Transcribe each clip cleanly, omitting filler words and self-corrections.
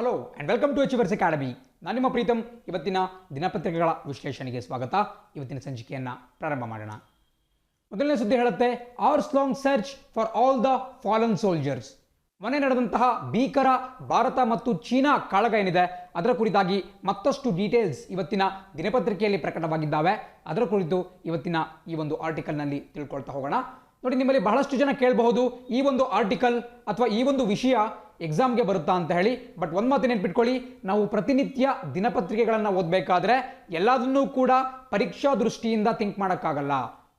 Hello and welcome to Achievers Academy. ನಾನು ನಿಮ್ಮ ಪ್ರೀತಮ್. ಇವತ್ತಿನ ದಿನಪತ್ರಿಕೆಗಳ ವಿಶ್ಲೇಷಣೆಗೆ ಸ್ವಾಗತ. ಇವತ್ತಿನ ಸಂಚಿಕೆಯನ್ನು ಪ್ರಾರಂಭ ಮಾಡೋಣ. ಮೊದಲನೇ ಸುದ್ದಿ ಹೇಳುತ್ತೆ, hours long search for all the fallen soldiers. ಮೊನ್ನೆ ನಡೆದಂತಹ ಭೀಕರ ಭಾರತ ಮತ್ತು ಚೀನಾ ಕಾಳಗ ಏನಿದೆ ಅದರ ಕುರಿತಾಗಿ ಮತ್ತಷ್ಟು ಡೀಟೇಲ್ಸ್ ಇವತ್ತಿನ ದಿನಪತ್ರಿಕೆಯಲ್ಲಿ ಪ್ರಕಟವಾಗಿದ್ದಾವೆ. ಅದರ ಕುರಿತು ಇವತ್ತಿನ ಈ ಒಂದು ಆರ್ಟಿಕಲ್ನಲ್ಲಿ ತಿಳ್ಕೊಳ್ತಾ ಹೋಗೋಣ. ನೋಡಿ, ನಿಮ್ಮಲ್ಲಿ ಬಹಳಷ್ಟು ಜನ ಕೇಳಬಹುದು, ಈ ಒಂದು ಆರ್ಟಿಕಲ್ ಅಥವಾ ಈ ಒಂದು ವಿಷಯ ಎಕ್ಸಾಮ್ಗೆ ಬರುತ್ತಾ ಅಂತ ಹೇಳಿ. ಬಟ್ ಒಂದು ಮಾತು ನೆನ್ಪಿಟ್ಕೊಳ್ಳಿ, ನಾವು ಪ್ರತಿನಿತ್ಯ ದಿನಪತ್ರಿಕೆಗಳನ್ನು ಓದಬೇಕಾದ್ರೆ ಎಲ್ಲದನ್ನೂ ಕೂಡ ಪರೀಕ್ಷಾ ದೃಷ್ಟಿಯಿಂದ ಥಿಂಕ್ ಮಾಡೋಕ್ಕಾಗಲ್ಲ.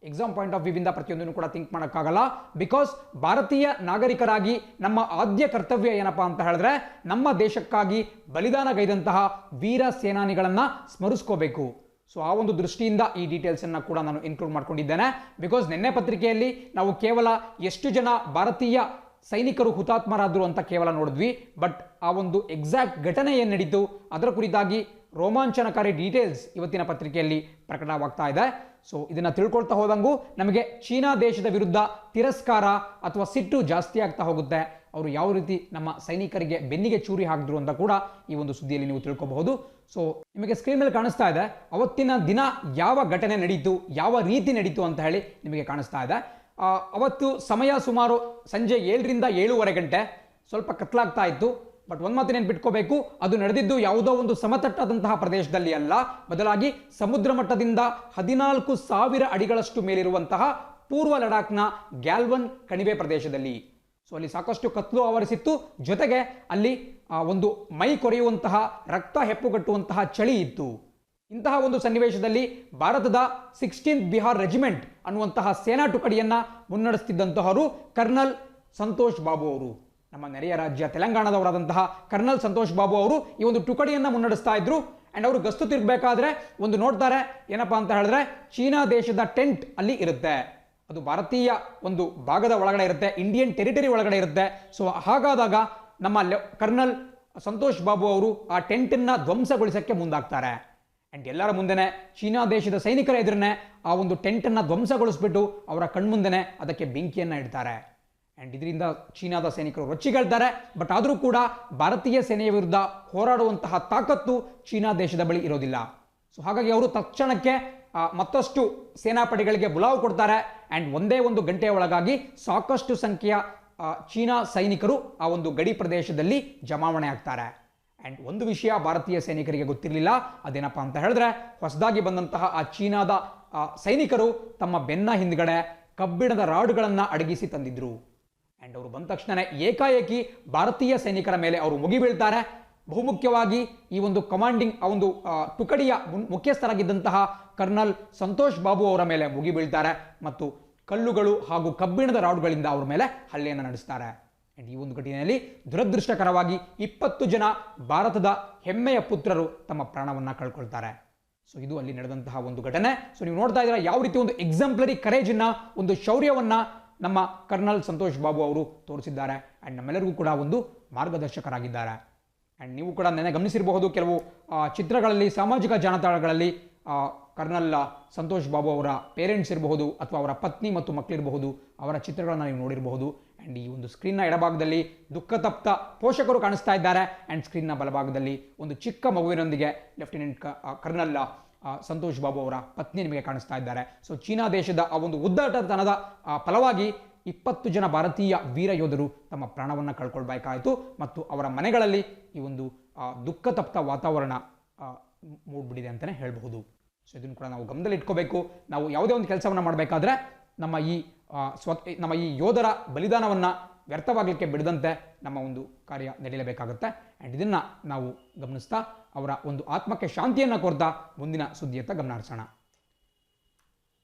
ಎಕ್ಸಾಮ್ ಪಾಯಿಂಟ್ ಆಫ್ ವ್ಯೂವಿಂದ ಪ್ರತಿಯೊಂದನ್ನು ಕೂಡ ಥಿಂಕ್ ಮಾಡೋಕ್ಕಾಗಲ್ಲ. ಬಿಕಾಸ್ ಭಾರತೀಯ ನಾಗರಿಕರಾಗಿ ನಮ್ಮ ಆದ್ಯ ಕರ್ತವ್ಯ ಏನಪ್ಪಾ ಅಂತ ಹೇಳಿದ್ರೆ, ನಮ್ಮ ದೇಶಕ್ಕಾಗಿ ಬಲಿದಾನಗೈದಂತಹ ವೀರ ಸೇನಾನಿಗಳನ್ನು ಸ್ಮರಿಸ್ಕೋಬೇಕು. ಸೊ ಆ ಒಂದು ದೃಷ್ಟಿಯಿಂದ ಈ ಡೀಟೇಲ್ಸನ್ನು ಕೂಡ ನಾನು ಇನ್ಕ್ಲೂಡ್ ಮಾಡ್ಕೊಂಡಿದ್ದೇನೆ. ಬಿಕಾಸ್ ನಿನ್ನೆ ಪತ್ರಿಕೆಯಲ್ಲಿ ನಾವು ಕೇವಲ ಎಷ್ಟು ಜನ ಭಾರತೀಯ ಸೈನಿಕರು ಹುತಾತ್ಮರಾದರು ಅಂತ ಕೇವಲ ನೋಡಿದ್ವಿ. ಬಟ್ ಆ ಒಂದು ಎಕ್ಸಾಕ್ಟ್ ಘಟನೆ ಏನು ನಡೀತು ಅದರ ಕುರಿತಾಗಿ ರೋಮಾಂಚನಕಾರಿ ಡೀಟೇಲ್ಸ್ ಇವತ್ತಿನ ಪತ್ರಿಕೆಯಲ್ಲಿ ಪ್ರಕಟವಾಗ್ತಾ ಇದೆ. ಸೊ ಇದನ್ನು ತಿಳ್ಕೊಳ್ತಾ ಹೋದಂಗೂ ನಮಗೆ ಚೀನಾ ದೇಶದ ವಿರುದ್ಧ ತಿರಸ್ಕಾರ ಅಥವಾ ಸಿಟ್ಟು ಜಾಸ್ತಿ ಆಗ್ತಾ ಹೋಗುತ್ತೆ. ಅವರು ಯಾವ ರೀತಿ ನಮ್ಮ ಸೈನಿಕರಿಗೆ ಬೆನ್ನಿಗೆ ಚೂರಿ ಹಾಕಿದ್ರು ಅಂತ ಕೂಡ ಈ ಒಂದು ಸುದ್ದಿಯಲ್ಲಿ ನೀವು ತಿಳ್ಕೊಬಹುದು. ಸೊ ನಿಮಗೆ ಸ್ಕ್ರೀನ್ ಮೇಲೆ ಕಾಣಿಸ್ತಾ ಇದೆ, ಅವತ್ತಿನ ದಿನ ಯಾವ ಘಟನೆ ನಡೀತು, ಯಾವ ರೀತಿ ನಡೀತು ಅಂತ ಹೇಳಿ ನಿಮಗೆ ಕಾಣಿಸ್ತಾ ಇದೆ. ಅವತ್ತು ಸಮಯ ಸುಮಾರು ಸಂಜೆ 7ರಿಂದ 7:15 ಗಂಟೆ. ಸ್ವಲ್ಪ ಕತ್ಲಾಗ್ತಾ ಇತ್ತು. ಬಟ್ ಒಂದು ಮಾತು ನೆನ್ಪಿಟ್ಕೋಬೇಕು, ಅದು ನಡೆದಿದ್ದು ಯಾವುದೋ ಒಂದು ಸಮತಟ್ಟಾದಂತಹ ಪ್ರದೇಶದಲ್ಲಿ ಅಲ್ಲ, ಬದಲಾಗಿ ಸಮುದ್ರ ಮಟ್ಟದಿಂದ 14,000 ಅಡಿಗಳಷ್ಟು ಮೇಲಿರುವಂತಹ ಪೂರ್ವ ಲಡಾಖ್ನ ಗ್ಯಾಲ್ವನ್ ಕಣಿವೆ ಪ್ರದೇಶದಲ್ಲಿ. ಸೊ ಅಲ್ಲಿ ಸಾಕಷ್ಟು ಕತ್ಲು ಆವರಿಸಿತ್ತು. ಜೊತೆಗೆ ಅಲ್ಲಿ ಒಂದು ಮೈ ಕೊರೆಯುವಂತಹ, ರಕ್ತ ಹೆಪ್ಪುಗಟ್ಟುವಂತಹ ಚಳಿ ಇತ್ತು. ಇಂತಹ ಒಂದು ಸನ್ನಿವೇಶದಲ್ಲಿ ಭಾರತದ 16th ಬಿಹಾರ್ ರೆಜಿಮೆಂಟ್ ಅನ್ನುವಂತಹ ಸೇನಾ ಟುಕಡಿಯನ್ನ ಮುನ್ನಡೆಸುತ್ತಿದ್ದಂತಹವರು ಕರ್ನಲ್ ಸಂತೋಷ್ ಬಾಬು ಅವರು, ನಮ್ಮ ನೆರೆಯ ರಾಜ್ಯ ತೆಲಂಗಾಣದವರಾದಂತಹ ಕರ್ನಲ್ ಸಂತೋಷ್ ಬಾಬು ಅವರು ಈ ಒಂದು ಟುಕಡಿಯನ್ನ ಮುನ್ನಡೆಸ್ತಾ ಇದ್ರು. ಅಂಡ್ ಅವರು ಗಸ್ತು ತಿರುಗಬೇಕಾದ್ರೆ ಒಂದು ನೋಡ್ತಾರೆ, ಏನಪ್ಪಾ ಅಂತ ಹೇಳಿದ್ರೆ ಚೀನಾ ದೇಶದ ಟೆಂಟ್ ಅಲ್ಲಿ ಇರುತ್ತೆ. ಅದು ಭಾರತೀಯ ಒಂದು ಭಾಗದ ಒಳಗಡೆ ಇರುತ್ತೆ, ಇಂಡಿಯನ್ ಟೆರಿಟರಿ ಒಳಗಡೆ ಇರುತ್ತೆ. ಸೊ ಹಾಗಾದಾಗ ನಮ್ಮ ಕರ್ನಲ್ ಸಂತೋಷ್ ಬಾಬು ಅವರು ಆ ಟೆಂಟನ್ನ ಧ್ವಂಸಗೊಳಿಸಕ್ಕೆ ಮುಂದಾಗ್ತಾರೆ. ಅಂಡ್ ಎಲ್ಲರ ಮುಂದೆನೆ, ಚೀನಾ ದೇಶದ ಸೈನಿಕರ ಎದುರನೆ ಆ ಒಂದು ಟೆಂಟನ್ನು ಧ್ವಂಸಗೊಳಿಸ್ಬಿಟ್ಟು ಅವರ ಕಣ್ಮುಂದೆನೆ ಅದಕ್ಕೆ ಬೆಂಕಿಯನ್ನು ಇಡ್ತಾರೆ. ಅಂಡ್ ಇದರಿಂದ ಚೀನಾದ ಸೈನಿಕರು ರೊಚ್ಚಿಗೆಳ್ತಾರೆ. ಬಟ್ ಆದರೂ ಕೂಡ ಭಾರತೀಯ ಸೇನೆಯ ವಿರುದ್ಧ ಹೋರಾಡುವಂತಹ ತಾಕತ್ತು ಚೀನಾ ದೇಶದ ಬಳಿ ಇರೋದಿಲ್ಲ. ಸೊ ಹಾಗಾಗಿ ಅವರು ತಕ್ಷಣಕ್ಕೆ ಮತ್ತಷ್ಟು ಸೇನಾಪಡೆಗಳಿಗೆ ಬುಲಾವು ಕೊಡ್ತಾರೆ. ಅಂಡ್ ಒಂದೇ ಒಂದು ಗಂಟೆಯ ಒಳಗಾಗಿ ಸಾಕಷ್ಟು ಸಂಖ್ಯೆಯ ಚೀನಾ ಸೈನಿಕರು ಆ ಒಂದು ಗಡಿ ಪ್ರದೇಶದಲ್ಲಿ ಜಮಾವಣೆ ಆಗ್ತಾರೆ. ಅಂಡ್ ಒಂದು ವಿಷಯ ಭಾರತೀಯ ಸೈನಿಕರಿಗೆ ಗೊತ್ತಿರಲಿಲ್ಲ, ಅದೇನಪ್ಪ ಅಂತ ಹೇಳಿದ್ರೆ, ಹೊಸದಾಗಿ ಬಂದಂತಹ ಆ ಚೀನಾದ ಸೈನಿಕರು ತಮ್ಮ ಬೆನ್ನ ಹಿಂದ್ಗಡೆ ಕಬ್ಬಿಣದ ರಾಡ್ಗಳನ್ನು ಅಡಗಿಸಿ ತಂದಿದ್ರು. ಅಂಡ್ ಅವರು ಬಂದ ತಕ್ಷಣ ಏಕಾಏಕಿ ಭಾರತೀಯ ಸೈನಿಕರ ಮೇಲೆ ಅವರು ಮುಗಿಬೀಳ್ತಾರೆ. ಬಹುಮುಖ್ಯವಾಗಿ ಈ ಒಂದು ಕಮಾಂಡಿಂಗ್ ಆ ಒಂದು ಟುಕಡಿಯ ಮುಖ್ಯಸ್ಥರಾಗಿದ್ದಂತಹ ಕರ್ನಲ್ ಸಂತೋಷ್ ಬಾಬು ಅವರ ಮೇಲೆ ಮುಗಿಬೀಳ್ತಾರೆ ಮತ್ತು ಕಲ್ಲುಗಳು ಹಾಗೂ ಕಬ್ಬಿಣದ ರಾಡ್ಗಳಿಂದ ಅವರ ಮೇಲೆ ಹಲ್ಲೆಯನ್ನು ನಡೆಸ್ತಾರೆ. ಅಂಡ್ ಈ ಒಂದು ಘಟನೆಯಲ್ಲಿ ದುರದೃಷ್ಟಕರವಾಗಿ 20 ಜನ ಭಾರತದ ಹೆಮ್ಮೆಯ ಪುತ್ರರು ತಮ್ಮ ಪ್ರಾಣವನ್ನ ಕಳ್ಕೊಳ್ತಾರೆ. ಸೊ ಇದು ಅಲ್ಲಿ ನಡೆದಂತಹ ಒಂದು ಘಟನೆ. ಸೊ ನೀವು ನೋಡ್ತಾ ಇದ್ದೀರಾ ಯಾವ ರೀತಿ ಒಂದು ಎಕ್ಸಾಂಪ್ಲರಿ ಕರೇಜನ್ನ, ಒಂದು ಶೌರ್ಯವನ್ನ ನಮ್ಮ ಕರ್ನಲ್ ಸಂತೋಷ್ ಬಾಬು ಅವರು ತೋರಿಸಿದ್ದಾರೆ. ಅಂಡ್ ನಮ್ಮೆಲ್ಲರಿಗೂ ಕೂಡ ಒಂದು ಮಾರ್ಗದರ್ಶಕರಾಗಿದ್ದಾರೆ. ಅಂಡ್ ನೀವು ಕೂಡ ನೆನೆ ಗಮನಿಸಿರಬಹುದು, ಕೆಲವು ಚಿತ್ರಗಳಲ್ಲಿ, ಸಾಮಾಜಿಕ ಜಾಲತಾಣಗಳಲ್ಲಿ ಕರ್ನಲ್ ಸಂತೋಷ್ ಬಾಬು ಅವರ ಪೇರೆಂಟ್ಸ್ ಇರಬಹುದು ಅಥವಾ ಅವರ ಪತ್ನಿ ಮತ್ತು ಮಕ್ಕಳಿರಬಹುದು, ಅವರ ಚಿತ್ರಗಳನ್ನು ನೀವು ನೋಡಿರಬಹುದು. ಅಂಡ್ ಈ ಒಂದು ಸ್ಕ್ರೀನ್ನ ಎಡಭಾಗದಲ್ಲಿ ದುಃಖತಪ್ತ ಪೋಷಕರು ಕಾಣಿಸ್ತಾ ಇದ್ದಾರೆ. ಅಂಡ್ ಸ್ಕ್ರೀನ್ನ ಬಲಭಾಗದಲ್ಲಿ ಒಂದು ಚಿಕ್ಕ ಮಗುವಿನೊಂದಿಗೆ ಲೆಫ್ಟಿನೆಂಟ್ ಕರ್ನಲ್ ಸಂತೋಷ್ ಬಾಬು ಅವರ ಪತ್ನಿ ನಿಮಗೆ ಕಾಣಿಸ್ತಾ ಇದ್ದಾರೆ. ಸೊ ಚೀನಾ ದೇಶದ ಆ ಒಂದು ಉದ್ದಾಟತನದ ಫಲವಾಗಿ 20 ಜನ ಭಾರತೀಯ ವೀರ ಯೋಧರು ತಮ್ಮ ಪ್ರಾಣವನ್ನು ಕಳ್ಕೊಳ್ಬೇಕಾಯಿತು ಮತ್ತು ಅವರ ಮನೆಗಳಲ್ಲಿ ಈ ಒಂದು ದುಃಖತಪ್ತ ವಾತಾವರಣ ಮೂಡ್ಬಿಟ್ಟಿದೆ ಅಂತಲೇ ಹೇಳಬಹುದು. ಸೊ ಇದನ್ನು ಕೂಡ ನಾವು ಗಮನದಲ್ಲಿ ಇಟ್ಕೋಬೇಕು. ನಾವು ಯಾವುದೇ ಒಂದು ಕೆಲಸವನ್ನು ಮಾಡಬೇಕಾದ್ರೆ ನಮ್ಮ ಈ ಯೋಧರ ಬಲಿದಾನವನ್ನು ವ್ಯರ್ಥವಾಗಲಿಕ್ಕೆ ಬಿಡದಂತೆ ನಮ್ಮ ಒಂದು ಕಾರ್ಯ ನಡೆಯಲೇಬೇಕಾಗುತ್ತೆ. ಆ್ಯಂಡ್ ಇದನ್ನು ನಾವು ಗಮನಿಸ್ತಾ ಅವರ ಒಂದು ಆತ್ಮಕ್ಕೆ ಶಾಂತಿಯನ್ನು ಕೋರ್ತಾ ಮುಂದಿನ ಸುದ್ದಿಯತ್ತ ಗಮನ ಹರಿಸೋಣ.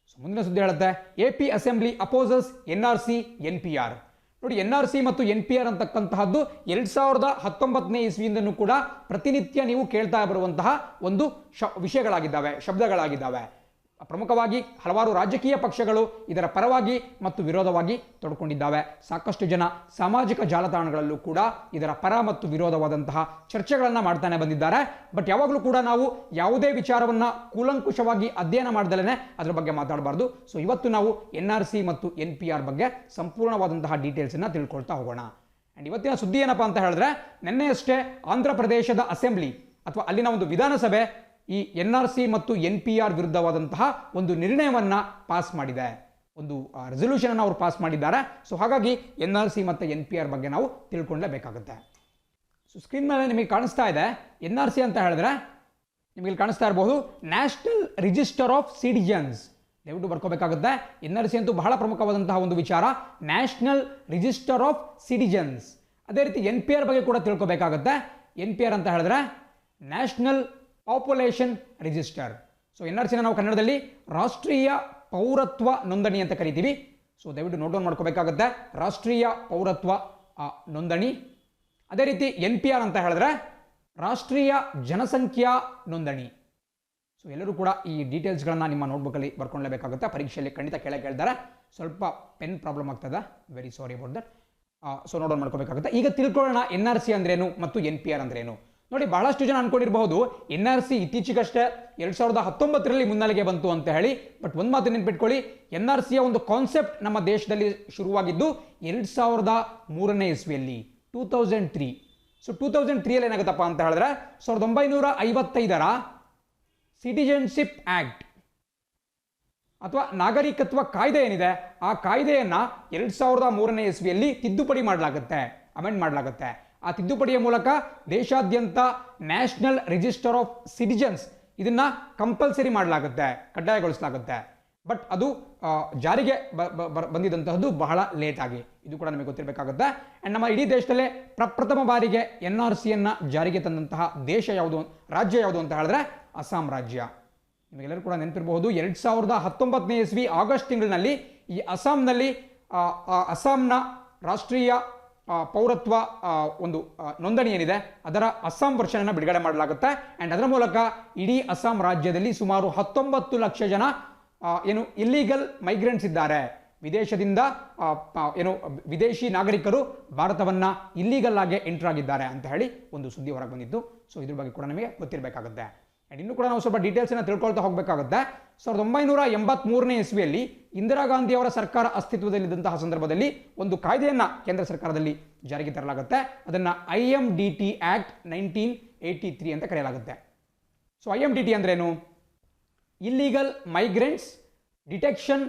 ಸೊ ಮುಂದಿನ ಸುದ್ದಿ ಹೇಳುತ್ತೆ, AP ಅಸೆಂಬ್ಲಿ ಅಪೋಸಸ್ NRC NPR. ನೋಡಿ, NRC ಮತ್ತು NPR ಅಂತಕ್ಕಂತಹದ್ದು 2019ನೇ ಇಸ್ವಿಯಿಂದನೂ ಕೂಡ ಪ್ರತಿನಿತ್ಯ ನೀವು ಕೇಳ್ತಾ ಬರುವಂತಹ ಒಂದು ವಿಷಯಗಳಾಗಿದ್ದಾವೆ, ಶಬ್ದಗಳಾಗಿದ್ದಾವೆ. ಪ್ರಮುಖವಾಗಿ ಹಲವಾರು ರಾಜಕೀಯ ಪಕ್ಷಗಳು ಇದರ ಪರವಾಗಿ ಮತ್ತು ವಿರೋಧವಾಗಿ ತೊಡ್ಕೊಂಡಿದ್ದಾವೆ. ಸಾಕಷ್ಟು ಜನ ಸಾಮಾಜಿಕ ಜಾಲತಾಣಗಳಲ್ಲೂ ಕೂಡ ಇದರ ಪರ ಮತ್ತು ವಿರೋಧವಾದಂತಹ ಚರ್ಚೆಗಳನ್ನು ಮಾಡ್ತಾನೆ ಬಂದಿದ್ದಾರೆ. ಬಟ್ ಯಾವಾಗಲೂ ಕೂಡ ನಾವು ಯಾವುದೇ ವಿಚಾರವನ್ನು ಕೂಲಂಕುಷವಾಗಿ ಅಧ್ಯಯನ ಮಾಡ್ದಲೇ ಅದರ ಬಗ್ಗೆ ಮಾತಾಡಬಾರ್ದು. ಸೊ ಇವತ್ತು ನಾವು NRC ಮತ್ತು NPR ಬಗ್ಗೆ ಸಂಪೂರ್ಣವಾದಂತಹ ಡೀಟೇಲ್ಸನ್ನು ತಿಳ್ಕೊಳ್ತಾ ಹೋಗೋಣ. ಆ್ಯಂಡ್ ಇವತ್ತಿನ ಸುದ್ದಿ ಏನಪ್ಪ ಅಂತ ಹೇಳಿದ್ರೆ, ನಿನ್ನೆಯಷ್ಟೇ ಆಂಧ್ರ ಪ್ರದೇಶದ ಅಸೆಂಬ್ಲಿ ಅಥವಾ ಅಲ್ಲಿನ ಒಂದು ವಿಧಾನಸಭೆ ಈ NRC ಮತ್ತು NPR ವಿರುದ್ಧವಾದಂತಹ ಒಂದು ನಿರ್ಣಯವನ್ನು ಪಾಸ್ ಮಾಡಿದೆ. ಒಂದು ರೆಸೊಲ್ಯೂಷನ್ ಅನ್ನು ಅವರು ಪಾಸ್ ಮಾಡಿದ್ದಾರೆ. ಸೊ ಹಾಗಾಗಿ NRC ಮತ್ತು NPR ಬಗ್ಗೆ ನಾವು ತಿಳ್ಕೊಳ್ಳೇಬೇಕಾಗುತ್ತೆ. ಸೊ ಸ್ಕ್ರೀನ್ ಮೇಲೆ ನಿಮಗೆ ಕಾಣಿಸ್ತಾ ಇದೆ NRC ಅಂತ ಹೇಳಿದ್ರೆ, ನಿಮಗೆ ಕಾಣಿಸ್ತಾ ಇರಬಹುದು ನ್ಯಾಷನಲ್ ರಿಜಿಸ್ಟರ್ ಆಫ್ ಸಿಟಿಜನ್ಸ್. ದಯವಿಟ್ಟು ಬರ್ಕೋಬೇಕಾಗುತ್ತೆ. NRC ಅಂತೂ ಬಹಳ ಪ್ರಮುಖವಾದಂತಹ ಒಂದು ವಿಚಾರ, ನ್ಯಾಷನಲ್ ರಿಜಿಸ್ಟರ್ ಆಫ್ ಸಿಟಿಜನ್ಸ್. ಅದೇ ರೀತಿ NPR ಬಗ್ಗೆ ಕೂಡ ತಿಳ್ಕೋಬೇಕಾಗುತ್ತೆ. NPR ಅಂತ ಹೇಳಿದ್ರೆ national population register. So NRC ನಾವು ಕನ್ನಡದಲ್ಲಿ ರಾಷ್ಟ್ರೀಯ ಪೌರತ್ವ ನೋಂದಣಿ ಅಂತ ಕರಿತೀವಿ. ಸೊ ದಯವಿಟ್ಟು ನೋಟ್ ಡೌನ್ ಮಾಡ್ಕೋಬೇಕಾಗುತ್ತೆ, ರಾಷ್ಟ್ರೀಯ ಪೌರತ್ವ ನೋಂದಣಿ. ಅದೇ ರೀತಿ NPR ಅಂತ ಹೇಳಿದ್ರೆ ರಾಷ್ಟ್ರೀಯ ಜನಸಂಖ್ಯಾ ನೋಂದಣಿ. ಸೊ ಎಲ್ಲರೂ ಕೂಡ ಈ ಡೀಟೇಲ್ಸ್ಗಳನ್ನು ನಿಮ್ಮ ನೋಟ್ಬುಕ್ಕಲ್ಲಿ ಬರ್ಕೊಳ್ಳೇಬೇಕಾಗುತ್ತೆ. ಪರೀಕ್ಷೆಯಲ್ಲಿ ಖಂಡಿತ ಕೇಳ್ತಾರೆ. ಸ್ವಲ್ಪ ಪೆನ್ ಪ್ರಾಬ್ಲಮ್ ಆಗ್ತದೆ, very sorry about that. So note down ಮಾಡ್ಕೋಬೇಕಾಗುತ್ತೆ. ಈಗ ತಿಳ್ಕೊಳ್ಳೋಣ NRC ಅಂದ್ರೇನು ಮತ್ತು NPR ಅಂದ್ರೇನು. ನೋಡಿ, ಬಹಳಷ್ಟು ಜನ ಅನ್ಕೊಂಡಿರಬಹುದು NRC ಇತ್ತೀಚೆಗಷ್ಟೇ 2019ರಲ್ಲಿ ಮುನ್ನೆಲೆಗೆ ಬಂತು ಅಂತ ಹೇಳಿ. ಬಟ್ ಒಂದು ಮಾತು ನೆನ್ಪಿಟ್ಕೊಳ್ಳಿ, NRCಯ ಒಂದು ಕಾನ್ಸೆಪ್ಟ್ ನಮ್ಮ ದೇಶದಲ್ಲಿ ಶುರುವಾಗಿದ್ದು 2003ನೇ ಇಸ್ವಿಯಲ್ಲಿ, 2003. ಸೊ 2003ರಲ್ಲಿ ಏನಾಗುತ್ತಪ್ಪ ಅಂತ ಹೇಳಿದ್ರೆ 1955ರ ಸಿಟಿಜನ್ಶಿಪ್ ಆಕ್ಟ್ ಅಥವಾ ನಾಗರಿಕತ್ವ ಕಾಯ್ದೆ ಏನಿದೆ, ಆ ಕಾಯ್ದೆಯನ್ನ 2003ನೇ ಇಸ್ವಿಯಲ್ಲಿ ತಿದ್ದುಪಡಿ ಮಾಡಲಾಗುತ್ತೆ, ಅಮೆಂಡ್ ಮಾಡಲಾಗುತ್ತೆ. ಆ ತಿದ್ದುಪಡಿಯ ಮೂಲಕ ದೇಶಾದ್ಯಂತ ನ್ಯಾಷನಲ್ ರಿಜಿಸ್ಟರ್ ಆಫ್ ಸಿಟಿಜನ್ಸ್ ಇದನ್ನ ಕಂಪಲ್ಸರಿ ಮಾಡಲಾಗುತ್ತೆ, ಕಡ್ಡಾಯಗೊಳಿಸಲಾಗುತ್ತೆ. ಬಟ್ ಅದು ಜಾರಿಗೆ ಬಂದಿದ್ದಂತಹದ್ದು ಬಹಳ ಲೇಟ್ ಆಗಿ. ಇದು ಕೂಡ ನಮಗೆ ಗೊತ್ತಿರಬೇಕಾಗುತ್ತೆ. ಆ್ಯಂಡ್ ನಮ್ಮ ಇಡೀ ದೇಶದಲ್ಲೇ ಪ್ರಪ್ರಥಮ ಬಾರಿಗೆ NRCಯನ್ನ ಜಾರಿಗೆ ತಂದಂತಹ ದೇಶ ಯಾವುದು, ರಾಜ್ಯ ಯಾವುದು ಅಂತ ಹೇಳಿದ್ರೆ ಅಸ್ಸಾಂ ರಾಜ್ಯ. ನಿಮಗೆಲ್ಲರೂ ಕೂಡ ನೆನಪಿರಬಹುದು, 2019ನೇ ಇಸ್ವಿ ಆಗಸ್ಟ್ ತಿಂಗಳಿನಲ್ಲಿ ಈ ಅಸ್ಸಾಂನಲ್ಲಿ ಅಸ್ಸಾಂನ ರಾಷ್ಟ್ರೀಯ ಪೌರತ್ವ ಒಂದು ನೋಂದಣಿ ಏನಿದೆ ಅದರ ಅಸ್ಸಾಂ ವರ್ಷನ್ ಅನ್ನು ಬಿಡುಗಡೆ ಮಾಡಲಾಗುತ್ತೆ. ಆ್ಯಂಡ್ ಅದರ ಮೂಲಕ ಇಡೀ ಅಸ್ಸಾಂ ರಾಜ್ಯದಲ್ಲಿ ಸುಮಾರು 19 ಲಕ್ಷ ಜನ ಏನು ಇಲ್ಲಿಗಲ್ ಮೈಗ್ರೆಂಟ್ಸ್ ಇದ್ದಾರೆ. ವಿದೇಶದಿಂದ ವಿದೇಶಿ ನಾಗರಿಕರು ಭಾರತವನ್ನ ಇಲ್ಲಿಗಲ್ ಆಗಿ ಎಂಟರ್ ಆಗಿದ್ದಾರೆ ಅಂತ ಹೇಳಿ ಒಂದು ಸುದ್ದಿ ಹೊರಗೆ ಬಂದಿತ್ತು. ಸೊ ಇದ್ರ ಬಗ್ಗೆ ಕೂಡ ನಮಗೆ ಗೊತ್ತಿರಬೇಕಾಗುತ್ತೆ. ಆ್ಯಂಡ್ ಇನ್ನು ಕೂಡ ನಾವು ಸ್ವಲ್ಪ ಡೀಟೇಲ್ಸನ್ನು ತಿಳ್ಕೊಳ್ತಾ ಹೋಗಬೇಕಾಗುತ್ತೆ. 1983ನೇ ಇಸ್ವಿಯಲ್ಲಿ ಇಂದಿರಾ ಗಾಂಧಿ ಅವರ ಸರ್ಕಾರ ಅಸ್ತಿತ್ವದಲ್ಲಿದ್ದಂತಹ ಸಂದರ್ಭದಲ್ಲಿ ಒಂದು ಕಾಯ್ದೆಯನ್ನು ಕೇಂದ್ರ ಸರ್ಕಾರದಲ್ಲಿ ಜಾರಿಗೆ ತರಲಾಗುತ್ತೆ. ಅದನ್ನು IMDT ಆಕ್ಟ್ 1983 ಅಂತ ಕರೆಯಲಾಗುತ್ತೆ. ಸೊ IMDT ಅಂದ್ರೇನು? Illegal migrants detection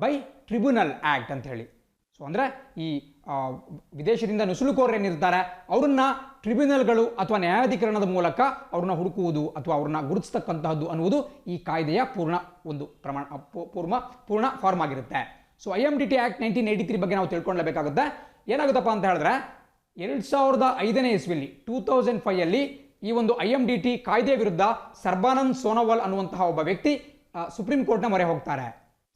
by tribunal act ಅಂತ ಹೇಳಿ. ಸೊ ಅಂದರೆ ಈ ವಿದೇಶದಿಂದ ನುಸುಳುಕೋರರು ಏನಿರ್ತಾರೆ ಅವರನ್ನ ಟ್ರಿಬ್ಯುನಲ್ಗಳು ಅಥವಾ ನ್ಯಾಯಾಧಿಕರಣದ ಮೂಲಕ ಅವ್ರನ್ನ ಹುಡುಕುವುದು ಅಥವಾ ಅವ್ರನ್ನ ಗುರುತಿಸ್ತಕ್ಕಂತಹದ್ದು ಅನ್ನುವುದು ಈ ಕಾಯ್ದೆಯ ಪೂರ್ಣ ಒಂದು ಪೂರ್ಣ ಫಾರ್ಮ್ ಆಗಿರುತ್ತೆ. ಸೊ IMDT ಆಕ್ಟ್ 1983 ಬಗ್ಗೆ ನಾವು ತಿಳ್ಕೊಳ್ಳಬೇಕಾಗುತ್ತೆ. ಏನಾಗುತ್ತಪ್ಪ ಅಂತ ಹೇಳಿದ್ರೆ 2005ನೇ ಇಸ್ವಿಯಲ್ಲಿ 2005ಯಲ್ಲಿ ಈ ಒಂದು IMDT ಕಾಯ್ದೆ ವಿರುದ್ಧ ಸರ್ಬಾನಂದ್ ಸೋನೋವಾಲ್ ಅನ್ನುವಂತಹ ಒಬ್ಬ ವ್ಯಕ್ತಿ ಸುಪ್ರೀಂ ಕೋರ್ಟ್ನ ಮೊರೆ ಹೋಗ್ತಾರೆ.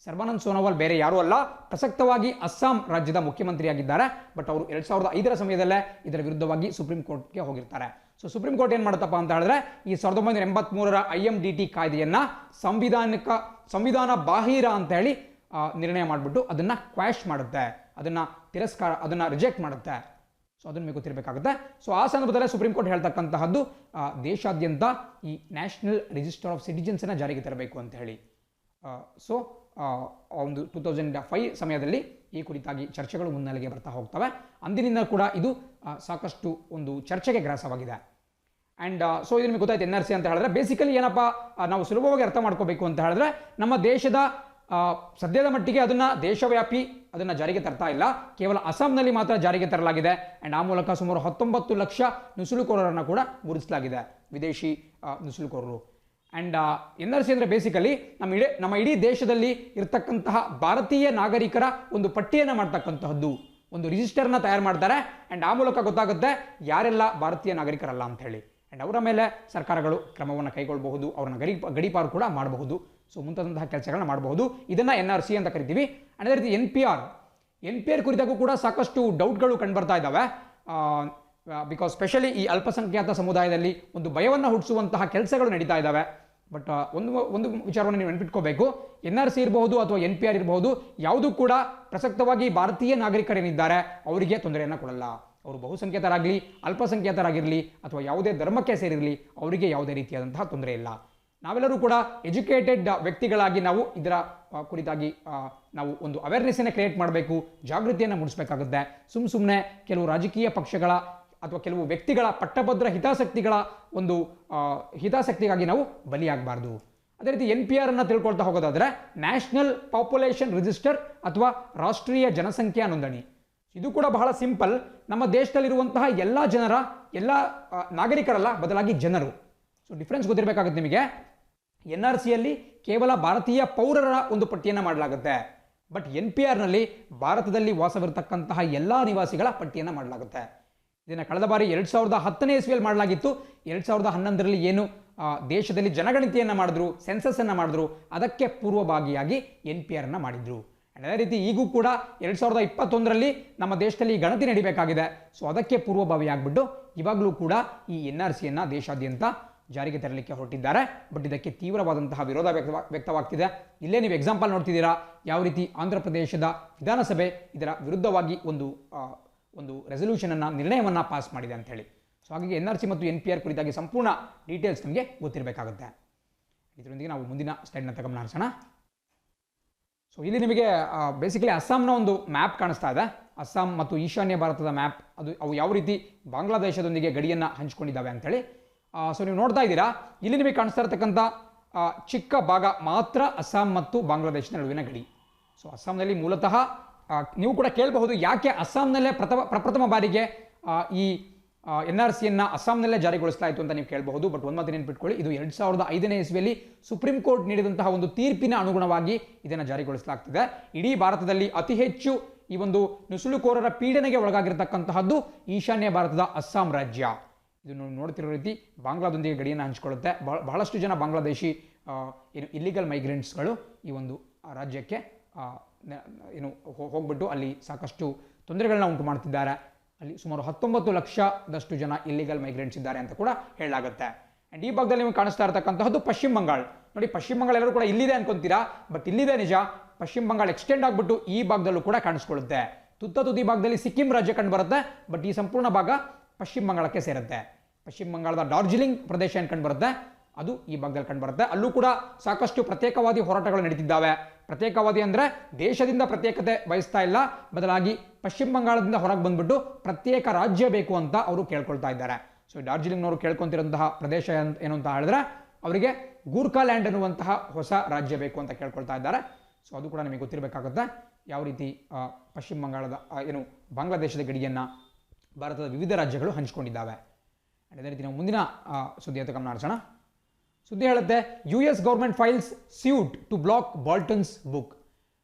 ಸರ್ಬಾನಂದ್ ಸೋನೋವಾಲ್ ಬೇರೆ ಯಾರೂ ಅಲ್ಲ, ಪ್ರಸಕ್ತವಾಗಿ ಅಸ್ಸಾಂ ರಾಜ್ಯದ ಮುಖ್ಯಮಂತ್ರಿಯಾಗಿದ್ದಾರೆ. ಬಟ್ ಅವರು 2005ರ ಸಮಯದಲ್ಲೇ ಇದರ ವಿರುದ್ಧವಾಗಿ ಸುಪ್ರೀಂ ಕೋರ್ಟ್ಗೆ ಹೋಗಿರ್ತಾರೆ. ಸೊ ಸುಪ್ರೀಂ ಕೋರ್ಟ್ ಏನು ಮಾಡುತ್ತಪ್ಪ ಅಂತ ಹೇಳಿದ್ರೆ ಈ 1983ರ IMDT ಕಾಯ್ದೆಯನ್ನ ಸಂವಿಧಾನ ಬಾಹಿರ ಅಂತ ಹೇಳಿ ನಿರ್ಣಯ ಮಾಡಿಬಿಟ್ಟು ಅದನ್ನ ಕ್ವಾಶ್ ಮಾಡುತ್ತೆ, ಅದನ್ನ ರಿಜೆಕ್ಟ್ ಮಾಡುತ್ತೆ. ಸೊ ಅದನ್ನು ನಿಮಗೆ ಗೊತ್ತಿರಬೇಕಾಗುತ್ತೆ. ಸೊ ಆ ಸಂದರ್ಭದಲ್ಲೇ ಸುಪ್ರೀಂ ಕೋರ್ಟ್ ಹೇಳ್ತಕ್ಕಂತಹದ್ದು ದೇಶಾದ್ಯಂತ ಈ ನ್ಯಾಷನಲ್ ರಿಜಿಸ್ಟರ್ ಆಫ್ ಸಿಟಿಜನ್ಸ್ ಅನ್ನ ಜಾರಿಗೆ ತರಬೇಕು ಅಂತ ಹೇಳಿ. ಸೊ ಒಂದು 2005 ಸಮಯದಲ್ಲಿ ಈ ಕುರಿತಾಗಿ ಚರ್ಚೆಗಳು ಮುನ್ನೆಲೆಗೆ ಬರ್ತಾ ಹೋಗ್ತವೆ. ಅಂದಿನಿಂದ ಕೂಡ ಇದು ಸಾಕಷ್ಟು ಒಂದು ಚರ್ಚೆಗೆ ಗ್ರಾಸವಾಗಿದೆ. ಆ್ಯಂಡ್ ಸೊ ಇದು ನಿಮಗೆ ಗೊತ್ತಾಯ್ತು NRC ಅಂತ ಹೇಳಿದ್ರೆ ಬೇಸಿಕಲಿ ಏನಪ್ಪ ನಾವು ಸುಲಭವಾಗಿ ಅರ್ಥ ಮಾಡ್ಕೋಬೇಕು ಅಂತ ಹೇಳಿದ್ರೆ ನಮ್ಮ ದೇಶದ ಸದ್ಯದ ಮಟ್ಟಿಗೆ ಅದನ್ನು ದೇಶವ್ಯಾಪಿ ಅದನ್ನು ಜಾರಿಗೆ ತರ್ತಾ ಇಲ್ಲ, ಕೇವಲ ಅಸ್ಸಾಂನಲ್ಲಿ ಮಾತ್ರ ಜಾರಿಗೆ ತರಲಾಗಿದೆ. ಆ್ಯಂಡ್ ಆ ಮೂಲಕ ಸುಮಾರು 19 ಲಕ್ಷ ನುಸುಳುಕೋರರನ್ನು ಕೂಡ ಗುರುತಿಸಲಾಗಿದೆ, ವಿದೇಶಿ ನುಸುಳುಕೋರರು. ಆ್ಯಂಡ್ NRC ಅಂದರೆ ಬೇಸಿಕಲಿ ನಮ್ಮ ಇಡೀ ದೇಶದಲ್ಲಿ ಇರತಕ್ಕಂತಹ ಭಾರತೀಯ ನಾಗರಿಕರ ಒಂದು ಪಟ್ಟಿಯನ್ನು ಮಾಡ್ತಕ್ಕಂತಹದ್ದು, ಒಂದು ರಿಜಿಸ್ಟರ್ನ ತಯಾರು ಮಾಡ್ತಾರೆ. ಆ್ಯಂಡ್ ಆ ಮೂಲಕ ಗೊತ್ತಾಗುತ್ತೆ ಯಾರೆಲ್ಲ ಭಾರತೀಯ ನಾಗರಿಕರಲ್ಲ ಅಂತ ಹೇಳಿ. ಆ್ಯಂಡ್ ಅವರ ಮೇಲೆ ಸರ್ಕಾರಗಳು ಕ್ರಮವನ್ನು ಕೈಗೊಳ್ಳಬಹುದು, ಅವ್ರನ್ನ ಗಡೀಪಾರು ಕೂಡ ಮಾಡಬಹುದು. ಸೊ ಮುಂತಾದಂತಹ ಕೆಲಸಗಳನ್ನ ಮಾಡಬಹುದು. ಇದನ್ನು NRC ಅಂತ ಕರಿತೀವಿ. ಆ್ಯಂಡ್ ಅದೇ ರೀತಿ NPR ಕುರಿತಾಗೂ ಕೂಡ ಸಾಕಷ್ಟು ಡೌಟ್ಗಳು ಕಂಡುಬರ್ತಾ ಇದ್ದಾವೆ. ಬಿಕಾಸ್ ಸ್ಪೆಷಲಿ ಈ ಅಲ್ಪಸಂಖ್ಯಾತ ಸಮುದಾಯದಲ್ಲಿ ಒಂದು ಭಯವನ್ನು ಹುಟ್ಟಿಸುವಂತಹ ಕೆಲಸಗಳು ನಡೀತಾ ಇದ್ದಾವೆ. ಬಟ್ ಒಂದು ವಿಚಾರವನ್ನು ನೀವು ನೆನಪಿಟ್ಕೋಬೇಕು, NRC ಇರಬಹುದು ಅಥವಾ NPR ಇರಬಹುದು, ಯಾವುದೂ ಕೂಡ ಪ್ರಸಕ್ತವಾಗಿ ಭಾರತೀಯ ನಾಗರಿಕರೇನಿದ್ದಾರೆ ಅವರಿಗೆ ತೊಂದರೆಯನ್ನು ಕೊಡಲ್ಲ. ಅವರು ಬಹುಸಂಖ್ಯಾತರಾಗಲಿ, ಅಲ್ಪಸಂಖ್ಯಾತರಾಗಿರಲಿ ಅಥವಾ ಯಾವುದೇ ಧರ್ಮಕ್ಕೆ ಸೇರಿರಲಿ ಅವರಿಗೆ ಯಾವುದೇ ರೀತಿಯಾದಂತಹ ತೊಂದರೆ ಇಲ್ಲ. ನಾವೆಲ್ಲರೂ ಕೂಡ ಎಜುಕೇಟೆಡ್ ವ್ಯಕ್ತಿಗಳಾಗಿ ನಾವು ಇದರ ಕುರಿತಾಗಿ ನಾವು ಒಂದು ಅವೇರ್ನೆಸ್ಸನ್ನು ಕ್ರಿಯೇಟ್ ಮಾಡಬೇಕು, ಜಾಗೃತಿಯನ್ನು ಮೂಡಿಸಬೇಕಾಗುತ್ತೆ. ಸುಮ್ಮನೆ ಕೆಲವು ರಾಜಕೀಯ ಪಕ್ಷಗಳ ಅಥವಾ ಕೆಲವು ವ್ಯಕ್ತಿಗಳ ಪಟ್ಟಭದ್ರ ಹಿತಾಸಕ್ತಿಗಳ ಒಂದು ಹಿತಾಸಕ್ತಿಗಾಗಿ ನಾವು ಬಲಿಯಾಗಬಾರ್ದು. ಅದೇ ರೀತಿ NPR ಅನ್ನು ತಿಳ್ಕೊಳ್ತಾ ಹೋಗೋದಾದ್ರೆ ನ್ಯಾಷನಲ್ ಪಾಪ್ಯುಲೇಷನ್ ರಿಜಿಸ್ಟರ್ ಅಥವಾ ರಾಷ್ಟ್ರೀಯ ಜನಸಂಖ್ಯಾ ನೋಂದಣಿ. ಇದು ಕೂಡ ಬಹಳ ಸಿಂಪಲ್. ನಮ್ಮ ದೇಶದಲ್ಲಿರುವಂತಹ ಎಲ್ಲ ಜನರ ಎಲ್ಲ ನಾಗರಿಕರಲ್ಲ, ಬದಲಾಗಿ ಜನರು. ಸೊ ಡಿಫ್ರೆನ್ಸ್ ಗೊತ್ತಿರಬೇಕಾಗುತ್ತೆ ನಿಮಗೆ. NRCಯಲ್ಲಿ ಕೇವಲ ಭಾರತೀಯ ಪೌರರ ಒಂದು ಪಟ್ಟಿಯನ್ನು ಮಾಡಲಾಗುತ್ತೆ. ಬಟ್ NPRನಲ್ಲಿ ಭಾರತದಲ್ಲಿ ವಾಸವಿರತಕ್ಕಂತಹ ಎಲ್ಲ ನಿವಾಸಿಗಳ ಪಟ್ಟಿಯನ್ನು ಮಾಡಲಾಗುತ್ತೆ. ಇದನ್ನು ಕಳೆದ ಬಾರಿ 2010ನೇ ಇಸ್ವಿಯಲ್ಲಿ ಮಾಡಲಾಗಿತ್ತು. 2011ರಲ್ಲಿ ಏನು ದೇಶದಲ್ಲಿ ಜನಗಣತಿಯನ್ನು ಮಾಡಿದ್ರು, ಸೆನ್ಸಸ್ ಅನ್ನು ಮಾಡಿದ್ರು, ಅದಕ್ಕೆ ಪೂರ್ವಭಾಗಿಯಾಗಿ NPR ಅನ್ನು ಮಾಡಿದ್ರು. ಅದೇ ರೀತಿ ಈಗೂ ಕೂಡ 2021ರಲ್ಲಿ ನಮ್ಮ ದೇಶದಲ್ಲಿ ಗಣತಿ ನಡಿಬೇಕಾಗಿದೆ. ಸೊ ಅದಕ್ಕೆ ಪೂರ್ವಭಾವಿಯಾಗ್ಬಿಟ್ಟು ಇವಾಗಲೂ ಕೂಡ ಈ NRCಯನ್ನು ದೇಶಾದ್ಯಂತ ಜಾರಿಗೆ ತರಲಿಕ್ಕೆ ಹೊರಟಿದ್ದಾರೆ. ಬಟ್ ಇದಕ್ಕೆ ತೀವ್ರವಾದಂತಹ ವಿರೋಧ ವ್ಯಕ್ತವಾಗ್ತಿದೆ. ಇಲ್ಲೇ ನೀವು ಎಕ್ಸಾಂಪಲ್ ನೋಡ್ತಿದ್ದೀರಾ ಯಾವ ರೀತಿ ಆಂಧ್ರ ಪ್ರದೇಶದ ವಿಧಾನಸಭೆ ಇದರ ವಿರುದ್ಧವಾಗಿ ಒಂದು ರೆಸಲ್ಯೂಷನನ್ನು, ನಿರ್ಣಯವನ್ನು ಪಾಸ್ ಮಾಡಿದೆ ಅಂತ ಹೇಳಿ. ಸೊ ಹಾಗಾಗಿ NRC ಮತ್ತು NPR ಕುರಿತಾಗಿ ಸಂಪೂರ್ಣ ಡೀಟೇಲ್ಸ್ ನಮಗೆ ಗೊತ್ತಿರಬೇಕಾಗುತ್ತೆ. ಇದರೊಂದಿಗೆ ನಾವು ಮುಂದಿನ ಸ್ಲೈಡ್ನ ಗಮನ ಹರಿಸೋಣ. ಸೊ ಇಲ್ಲಿ ನಿಮಗೆ ಬೇಸಿಕಲಿ ಅಸ್ಸಾಂನ ಒಂದು ಮ್ಯಾಪ್ ಕಾಣಿಸ್ತಾ ಇದೆ. ಅಸ್ಸಾಂ ಮತ್ತು ಈಶಾನ್ಯ ಭಾರತದ ಮ್ಯಾಪ್, ಅವು ಯಾವ ರೀತಿ ಬಾಂಗ್ಲಾದೇಶದೊಂದಿಗೆ ಗಡಿಯನ್ನು ಹಂಚಿಕೊಂಡಿದ್ದಾವೆ ಅಂತೇಳಿ. ಸೊ ನೀವು ನೋಡ್ತಾ ಇದ್ದೀರಾ, ಇಲ್ಲಿ ನಿಮಗೆ ಕಾಣಿಸ್ತಾ ಇರತಕ್ಕಂಥ ಚಿಕ್ಕ ಭಾಗ ಮಾತ್ರ ಅಸ್ಸಾಂ ಮತ್ತು ಬಾಂಗ್ಲಾದೇಶದ ನಡುವಿನ ಗಡಿ. ಸೊ ಅಸ್ಸಾಂನಲ್ಲಿ ಮೂಲತಃ ನೀವು ಕೂಡ ಕೇಳಬಹುದು, ಯಾಕೆ ಅಸ್ಸಾಂನಲ್ಲೇ ಪ್ರಪ್ರಥಮ ಬಾರಿಗೆ ಈ NRCಯನ್ನು ಅಸ್ಸಾಂನಲ್ಲೇ ಜಾರಿಗೊಳಿಸಲಾಯಿತು ಅಂತ ನೀವು ಕೇಳಬಹುದು. ಬಟ್ ಒಂದು ಮಾತು ನೆನಪಿಟ್ಕೊಳ್ಳಿ, ಇದು 2005ನೇ ಇಸ್ವಿಯಲ್ಲಿ ಸುಪ್ರೀಂ ಕೋರ್ಟ್ ನೀಡಿದಂತಹ ಒಂದು ತೀರ್ಪಿನ ಅನುಗುಣವಾಗಿ ಇದನ್ನು ಜಾರಿಗೊಳಿಸಲಾಗ್ತಿದೆ. ಇಡೀ ಭಾರತದಲ್ಲಿ ಅತಿ ಹೆಚ್ಚು ಈ ಒಂದು ನುಸುಳುಕೋರರ ಪೀಡನೆಗೆ ಒಳಗಾಗಿರತಕ್ಕಂತಹದ್ದು ಈಶಾನ್ಯ ಭಾರತದ ಅಸ್ಸಾಂ ರಾಜ್ಯ. ಇದನ್ನು ನೋಡ್ತಿರೋ ರೀತಿ ಬಾಂಗ್ಲಾದೊಂದಿಗೆ ಗಡಿಯನ್ನು ಹಂಚಿಕೊಳ್ಳುತ್ತೆ. ಬಹಳಷ್ಟು ಜನ ಬಾಂಗ್ಲಾದೇಶಿ ಏನು ಇಲ್ಲಿಗಲ್ ಮೈಗ್ರೆಂಟ್ಸ್ಗಳು ಈ ಒಂದು ರಾಜ್ಯಕ್ಕೆ ಏನು ಹೋಗ್ಬಿಟ್ಟು ಅಲ್ಲಿ ಸಾಕಷ್ಟು ತೊಂದರೆಗಳನ್ನ ಉಂಟು ಮಾಡ್ತಿದ್ದಾರೆ. ಅಲ್ಲಿ ಸುಮಾರು 19 ಲಕ್ಷದಷ್ಟು ಜನ ಇಲ್ಲಿಗಲ್ ಮೈಗ್ರೆಂಟ್ಸ್ ಇದ್ದಾರೆ ಅಂತ ಕೂಡ ಹೇಳಲಾಗುತ್ತೆ. ಆ್ಯಂಡ್ ಈ ಭಾಗದಲ್ಲಿ ನಿಮಗೆ ಕಾಣಿಸ್ತಾ ಇರತಕ್ಕಂತಹದ್ದು ಪಶ್ಚಿಮ ಬಂಗಾಳ. ನೋಡಿ, ಪಶ್ಚಿಮ ಬಂಗಾಳ ಎಲ್ಲರೂ ಕೂಡ ಇಲ್ಲಿದೆ ಅನ್ಕೊಂತೀರಾ, ಬಟ್ ಇಲ್ಲಿದೆ ನಿಜ. ಪಶ್ಚಿಮ ಬಂಗಾಳ ಎಕ್ಸ್ಟೆಂಡ್ ಆಗಿಬಿಟ್ಟು ಈ ಭಾಗದಲ್ಲೂ ಕೂಡ ಕಾಣಿಸ್ಕೊಳ್ಳುತ್ತೆ. ತುದಿ ಭಾಗದಲ್ಲಿ ಸಿಕ್ಕಿಂ ರಾಜ್ಯ ಕಂಡು ಬರುತ್ತೆ, ಬಟ್ ಈ ಸಂಪೂರ್ಣ ಭಾಗ ಪಶ್ಚಿಮ ಬಂಗಾಳಕ್ಕೆ ಸೇರುತ್ತೆ. ಪಶ್ಚಿಮ ಬಂಗಾಳದ ಡಾರ್ಜಿಲಿಂಗ್ ಪ್ರದೇಶ ಏನು ಕಂಡು ಬರುತ್ತೆ, ಅದು ಈ ಭಾಗದಲ್ಲಿ ಕಂಡು ಬರುತ್ತೆ. ಅಲ್ಲೂ ಕೂಡ ಸಾಕಷ್ಟು ಪ್ರತ್ಯೇಕವಾದಿ ಹೋರಾಟಗಳು ನಡೀತಿದ್ದಾವೆ. ಪ್ರತ್ಯೇಕವಾದಿ ಅಂದರೆ ದೇಶದಿಂದ ಪ್ರತ್ಯೇಕತೆ ಬಯಸ್ತಾ ಇಲ್ಲ, ಬದಲಾಗಿ ಪಶ್ಚಿಮ ಬಂಗಾಳದಿಂದ ಹೊರಗೆ ಬಂದ್ಬಿಟ್ಟು ಪ್ರತ್ಯೇಕ ರಾಜ್ಯ ಬೇಕು ಅಂತ ಅವರು ಕೇಳ್ಕೊಳ್ತಾ ಇದ್ದಾರೆ. ಸೊ ಡಾರ್ಜಿಲಿಂಗ್ನವರು ಕೇಳ್ಕೊಂತಿರುವಂತಹ ಪ್ರದೇಶ ಏನು ಅಂತ ಹೇಳಿದ್ರೆ ಅವರಿಗೆ ಗೂರ್ಖಾಲ್ಯಾಂಡ್ ಅನ್ನುವಂತಹ ಹೊಸ ರಾಜ್ಯ ಬೇಕು ಅಂತ ಕೇಳ್ಕೊಳ್ತಾ ಇದ್ದಾರೆ. ಸೊ ಅದು ಕೂಡ ನಿಮಗೆ ಗೊತ್ತಿರಬೇಕಾಗುತ್ತೆ ಯಾವ ರೀತಿ ಪಶ್ಚಿಮ ಬಂಗಾಳದ ಏನು ಬಾಂಗ್ಲಾದೇಶದ ಗಡಿಯನ್ನು ಭಾರತದ ವಿವಿಧ ರಾಜ್ಯಗಳು ಹಂಚಿಕೊಂಡಿದ್ದಾವೆ. ಅದೇ ರೀತಿ ನಾವು ಮುಂದಿನ ಸುದ್ದಿ ಅಂತ ಗಮನ ಹರಿಸೋಣ. ಸುದ್ದಿ ಹೇಳುತ್ತೆ, US government files suit to block Bolton's book.